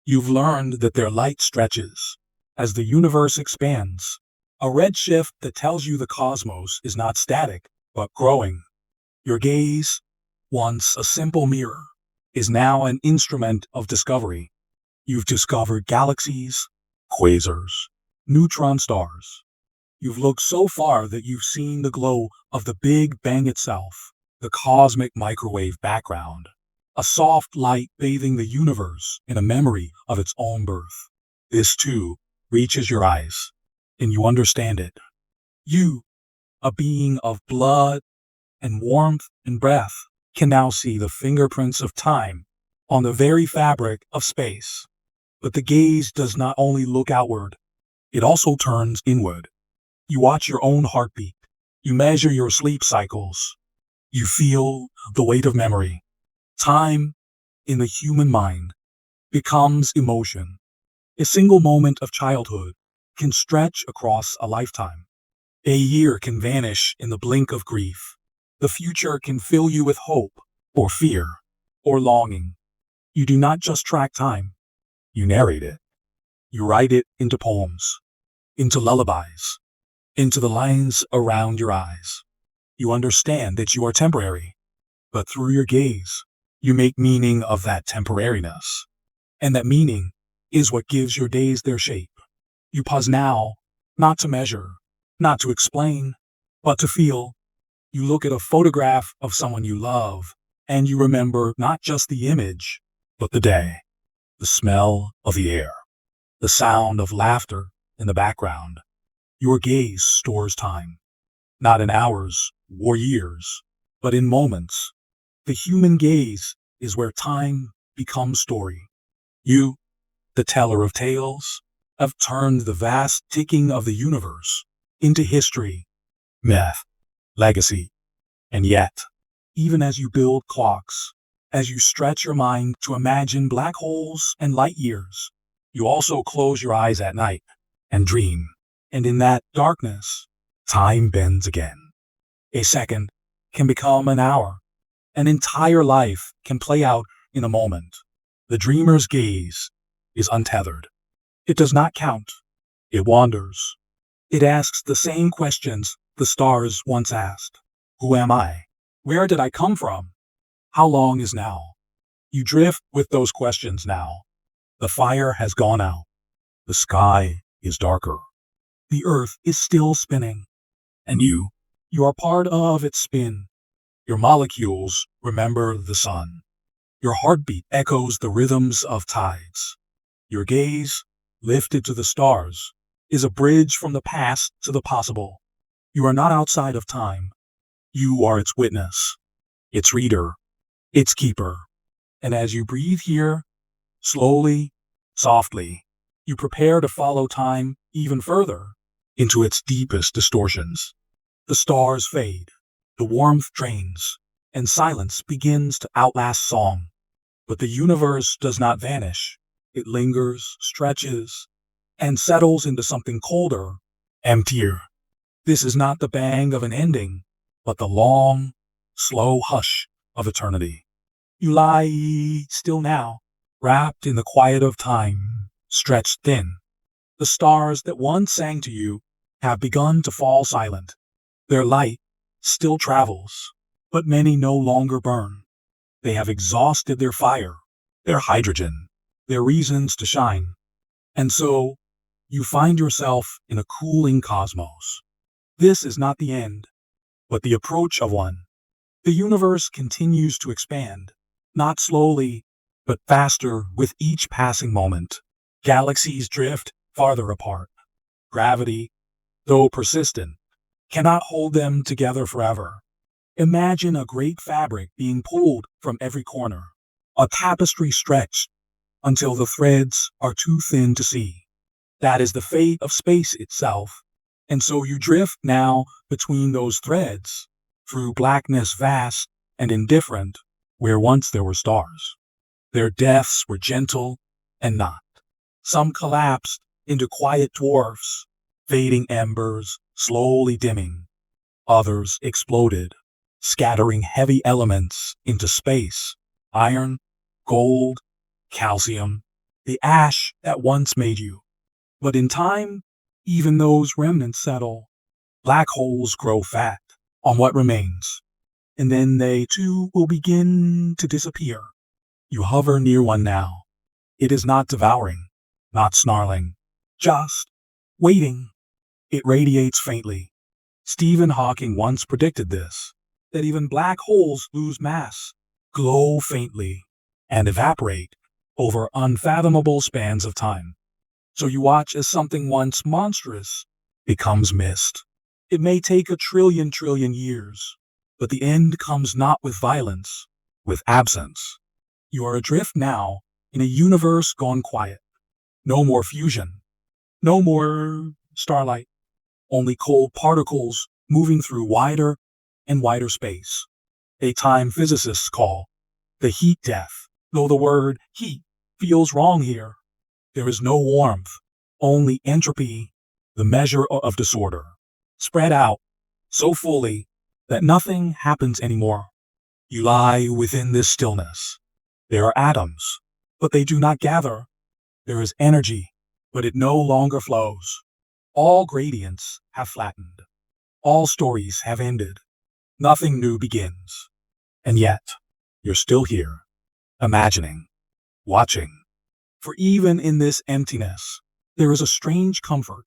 You've learned that their light stretches as the universe expands, a redshift that tells you the cosmos is not static, but growing. Your gaze, once a simple mirror, is now an instrument of discovery. You've discovered galaxies, quasars, neutron stars. You've looked so far that you've seen the glow of the Big Bang itself, the cosmic microwave background, a soft light bathing the universe in a memory of its own birth. This, too, reaches your eyes, and you understand it. You, a being of blood and warmth and breath, can now see the fingerprints of time on the very fabric of space. But the gaze does not only look outward, it also turns inward. You watch your own heartbeat. You measure your sleep cycles. You feel the weight of memory. Time, in the human mind, becomes emotion. A single moment of childhood can stretch across a lifetime. A year can vanish in the blink of grief. The future can fill you with hope, or fear, or longing. You do not just track time, you narrate it. You write it into poems, into lullabies, into the lines around your eyes. You understand that you are temporary, but through your gaze, you make meaning of that temporariness. And that meaning is what gives your days their shape. You pause now, not to measure, not to explain, but to feel. You look at a photograph of someone you love, and you remember not just the image, but the day, the smell of the air, the sound of laughter in the background. Your gaze stores time, not in hours or years, but in moments. The human gaze is where time becomes story. You, the teller of tales, have turned the vast ticking of the universe into history, myth, legacy. And yet, even as you build clocks, as you stretch your mind to imagine black holes and light years, you also close your eyes at night and dream. And in that darkness, time bends again. A second can become an hour. An entire life can play out in a moment. The dreamer's gaze is untethered. It does not count. It wanders. It asks the same questions the stars once asked. Who am I? Where did I come from? How long is now? You drift with those questions now. The fire has gone out. The sky is darker. The earth is still spinning. And you are part of its spin. Your molecules remember the sun. Your heartbeat echoes the rhythms of tides. Your gaze, lifted to the stars, is a bridge from the past to the possible. You are not outside of time. You are its witness, its reader, its keeper. And as you breathe here, slowly, softly, you prepare to follow time even further into its deepest distortions. The stars fade, the warmth drains, and silence begins to outlast song. But the universe does not vanish. It lingers, stretches, and settles into something colder, emptier. This is not the bang of an ending, but the long, slow hush of eternity. You lie still now, wrapped in the quiet of time, stretched thin. The stars that once sang to you have begun to fall silent. Their light still travels, but many no longer burn. They have exhausted their fire, their hydrogen, their reasons to shine. And so, you find yourself in a cooling cosmos. This is not the end, but the approach of one. The universe continues to expand, not slowly, but faster with each passing moment. Galaxies drift farther apart. Gravity, though persistent, cannot hold them together forever. Imagine a great fabric being pulled from every corner, a tapestry stretched until the threads are too thin to see. That is the fate of space itself. And so you drift now between those threads, through blackness vast and indifferent, where once there were stars. Their deaths were gentle and not. Some collapsed into quiet dwarfs, fading embers slowly dimming. Others exploded, scattering heavy elements into space. Iron, gold, calcium, the ash that once made you. But in time, even those remnants settle. Black holes grow fat on what remains, and then they too will begin to disappear. You hover near one now. It is not devouring, not snarling, just waiting. It radiates faintly. Stephen Hawking once predicted this, that even black holes lose mass, glow faintly, and evaporate over unfathomable spans of time. So you watch as something once monstrous becomes mist. It may take a trillion years, but the end comes not with violence, with absence. You are adrift now in a universe gone quiet. No more fusion, no more starlight, only cold particles moving through wider and wider space. A time physicists call the heat death, though the word heat feels wrong here. There is no warmth, only entropy, the measure of disorder, spread out so fully that nothing happens anymore. You lie within this stillness. There are atoms, but they do not gather. There is energy, but it no longer flows. All gradients have flattened. All stories have ended. Nothing new begins. And yet, you're still here, imagining, watching. For even in this emptiness, there is a strange comfort.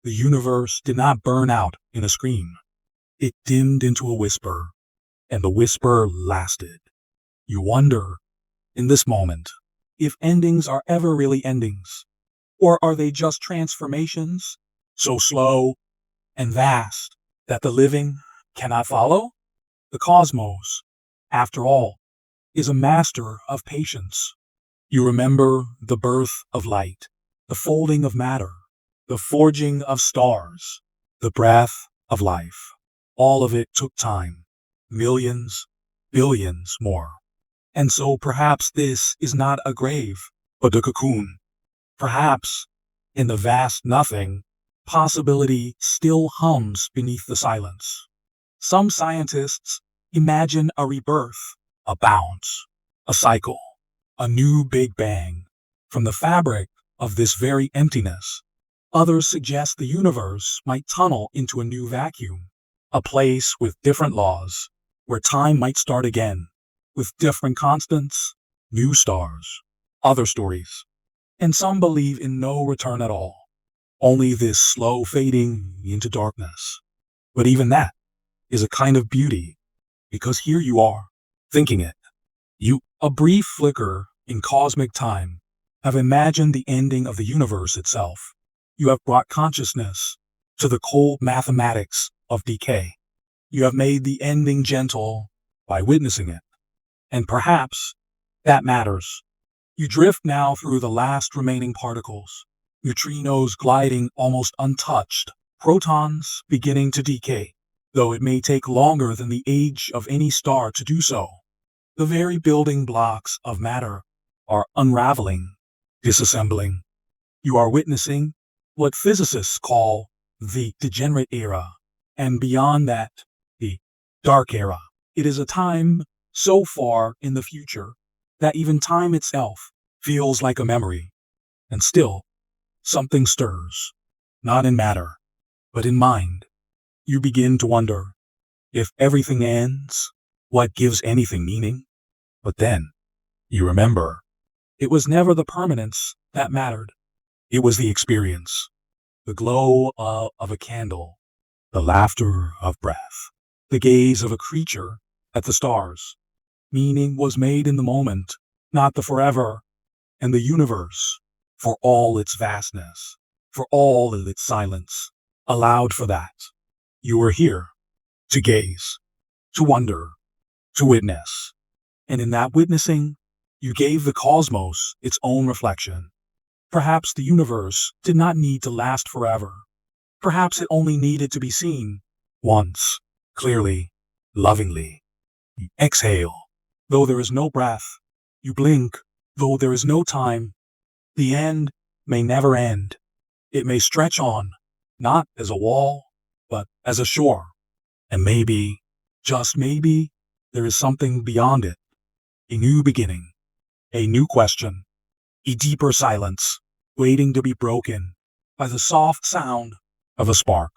The universe did not burn out in a scream. It dimmed into a whisper, and the whisper lasted. You wonder, in this moment, if endings are ever really endings, or are they just transformations, so slow and vast that the living cannot follow? The cosmos, after all, is a master of patience. You remember the birth of light, the folding of matter, the forging of stars, the breath of life. All of it took time, millions, billions more. And so perhaps this is not a grave, but a cocoon. Perhaps, in the vast nothing, possibility still hums beneath the silence. Some scientists imagine a rebirth, a bounce, a cycle, a new Big Bang, from the fabric of this very emptiness. Others suggest the universe might tunnel into a new vacuum, a place with different laws, where time might start again, with different constants, new stars, other stories. And some believe in no return at all, only this slow fading into darkness. But even that is a kind of beauty, because here you are, thinking it. You, a brief flicker in cosmic time, have imagined the ending of the universe itself. You have brought consciousness to the cold mathematics of decay. You have made the ending gentle by witnessing it. And perhaps that matters. You drift now through the last remaining particles, neutrinos gliding almost untouched, protons beginning to decay, though it may take longer than the age of any star to do so. The very building blocks of matter are unraveling, disassembling. You are witnessing what physicists call the degenerate era, and beyond that, the dark era. It is a time so far in the future that even time itself feels like a memory. And still, something stirs, not in matter, but in mind. You begin to wonder, if everything ends, what gives anything meaning? But then, you remember, it was never the permanence that mattered. It was the experience, the glow of a candle, the laughter of breath, the gaze of a creature at the stars. Meaning was made in the moment, not the forever, and the universe, for all its vastness, for all of its silence, allowed for that. You were here, to gaze, to wonder, to witness. And in that witnessing, you gave the cosmos its own reflection. Perhaps the universe did not need to last forever. Perhaps it only needed to be seen once, clearly, lovingly. You exhale, though there is no breath. You blink, though there is no time. The end may never end. It may stretch on, not as a wall, but as a shore. And maybe, just maybe, there is something beyond it. A new beginning, a new question, a deeper silence, waiting to be broken by the soft sound of a spark.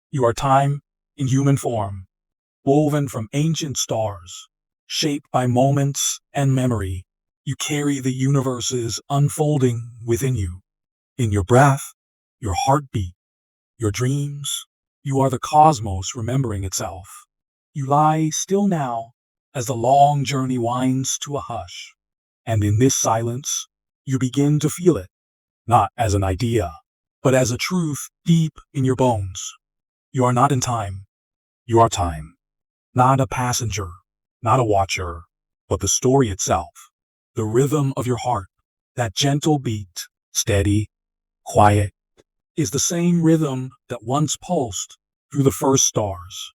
You are time in human form, woven from ancient stars, shaped by moments and memory. You carry the universe's unfolding within you. In your breath, your heartbeat, your dreams, you are the cosmos remembering itself. You lie still now as the long journey winds to a hush. And in this silence, you begin to feel it, not as an idea, but as a truth deep in your bones. You are not in time. You are time. Not a passenger, not a watcher, but the story itself. The rhythm of your heart, that gentle beat, steady, quiet, is the same rhythm that once pulsed through the first stars.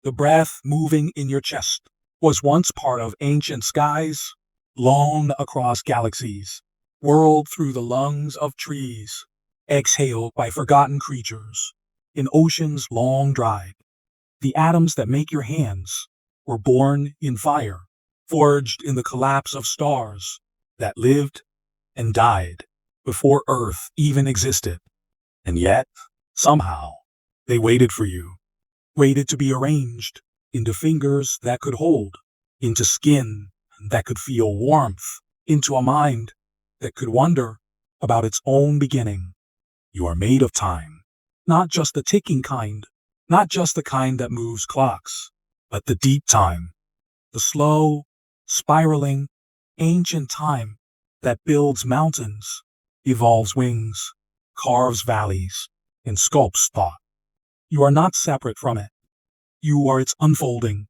The breath moving in your chest was once part of ancient skies, blown across galaxies, whirled through the lungs of trees, exhaled by forgotten creatures, in oceans long dried. The atoms that make your hands were born in fire, forged in the collapse of stars that lived and died before Earth even existed. And yet, somehow, they waited for you, waited to be arranged into fingers that could hold, into skin that could feel warmth, into a mind that could wonder about its own beginning. You are made of time, not just the ticking kind, not just the kind that moves clocks, but the deep time, the slow, spiraling, ancient time that builds mountains, evolves wings, carves valleys, and sculpts thought. You are not separate from it. You are its unfolding.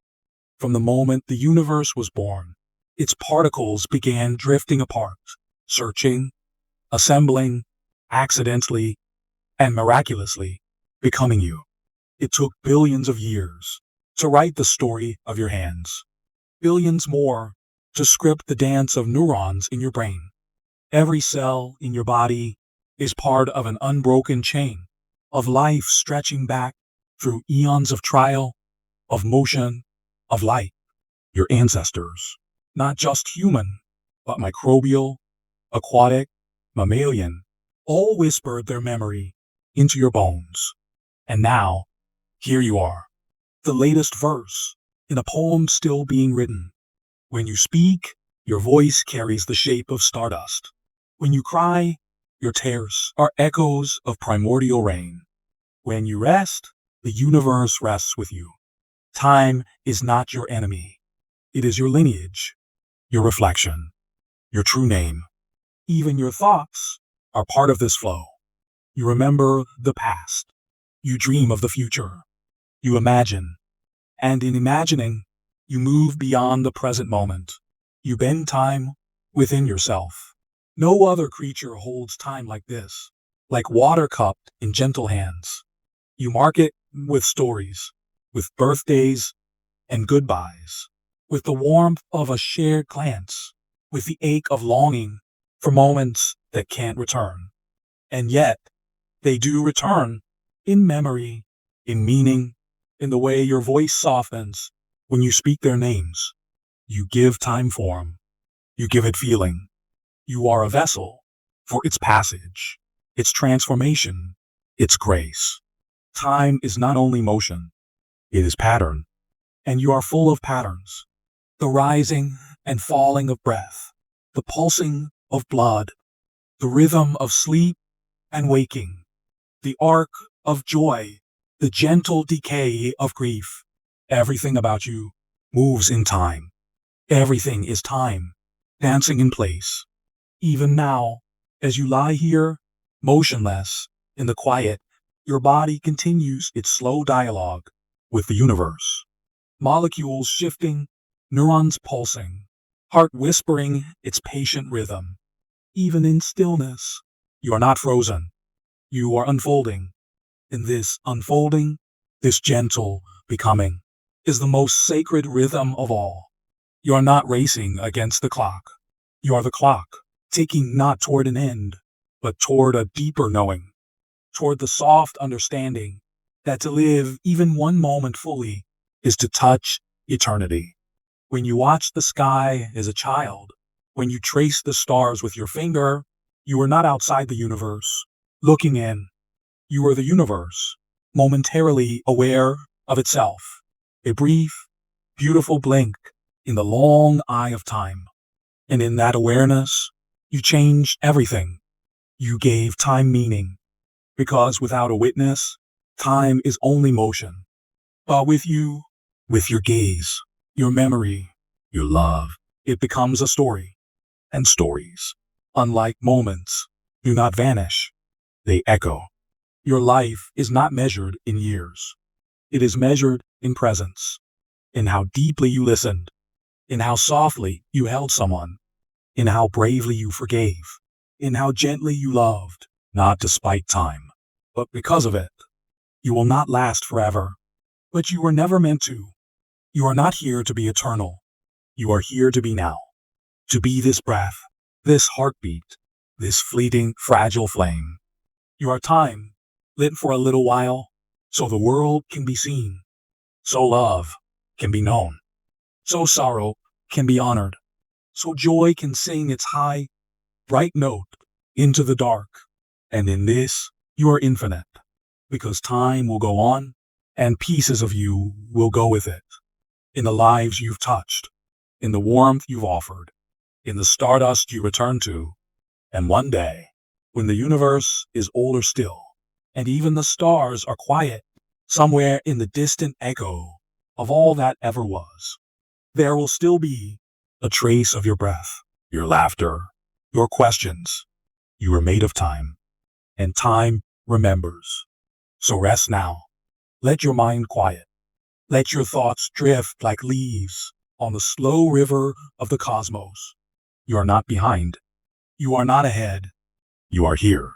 From the moment the universe was born, its particles began drifting apart, searching, assembling, accidentally, and miraculously becoming you. It took billions of years to write the story of your hands, billions more to script the dance of neurons in your brain. Every cell in your body is part of an unbroken chain of life stretching back through eons of trial, of motion, of light. Your ancestors, not just human, but microbial, aquatic, mammalian, all whispered their memory into your bones. And now, here you are, the latest verse in a poem still being written. When you speak, your voice carries the shape of stardust. When you cry, your tears are echoes of primordial rain. When you rest, the universe rests with you. Time is not your enemy. It is your lineage, your reflection, your true name. Even your thoughts are part of this flow. You remember the past. You dream of the future. You imagine. And in imagining, you move beyond the present moment. You bend time within yourself. No other creature holds time like this, like water cupped in gentle hands. You mark it with stories, with birthdays and goodbyes, with the warmth of a shared glance, with the ache of longing for moments that can't return. And yet, they do return, in memory, in meaning, in the way your voice softens when you speak their names. You give time form. You give it feeling. You are a vessel for its passage, its transformation, its grace. Time is not only motion, it is pattern. And you are full of patterns. The rising and falling of breath, the pulsing of blood, the rhythm of sleep and waking, the arc of joy, the gentle decay of grief. Everything about you moves in time. Everything is time, dancing in place. Even now, as you lie here, motionless, in the quiet, your body continues its slow dialogue with the universe. Molecules shifting, neurons pulsing, heart whispering its patient rhythm. Even in stillness, you are not frozen. You are unfolding. And this unfolding, this gentle becoming, is the most sacred rhythm of all. You are not racing against the clock. You are the clock, ticking not toward an end, but toward a deeper knowing, toward the soft understanding that to live even one moment fully is to touch eternity. When you watch the sky as a child, when you trace the stars with your finger, you are not outside the universe, looking in. You are the universe, momentarily aware of itself. A brief, beautiful blink in the long eye of time. And in that awareness, you changed everything. You gave time meaning. Because without a witness, time is only motion. But with you, with your gaze, your memory, your love, it becomes a story. And stories, unlike moments, do not vanish. They echo. Your life is not measured in years. It is measured in presence, in how deeply you listened, in how softly you held someone, in how bravely you forgave, in how gently you loved, not despite time, but because of it. You will not last forever, but you were never meant to. You are not here to be eternal. You are here to be now, to be this breath, this heartbeat, this fleeting, fragile flame. You are time, lit for a little while, so the world can be seen, so love can be known, so sorrow can be honored, so joy can sing its high, bright note into the dark. And in this, you are infinite, because time will go on, and pieces of you will go with it, in the lives you've touched, in the warmth you've offered, in the stardust you return to. And one day, when the universe is older still, and even the stars are quiet, somewhere in the distant echo of all that ever was, there will still be a trace of your breath, your laughter, your questions. You are made of time, and time remembers. So rest now. Let your mind quiet. Let your thoughts drift like leaves on the slow river of the cosmos. You are not behind. You are not ahead. You are here.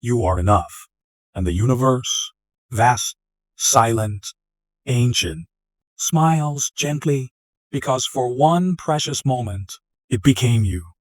You are enough. And the universe, vast, silent, ancient, smiles gently because for one precious moment it became you.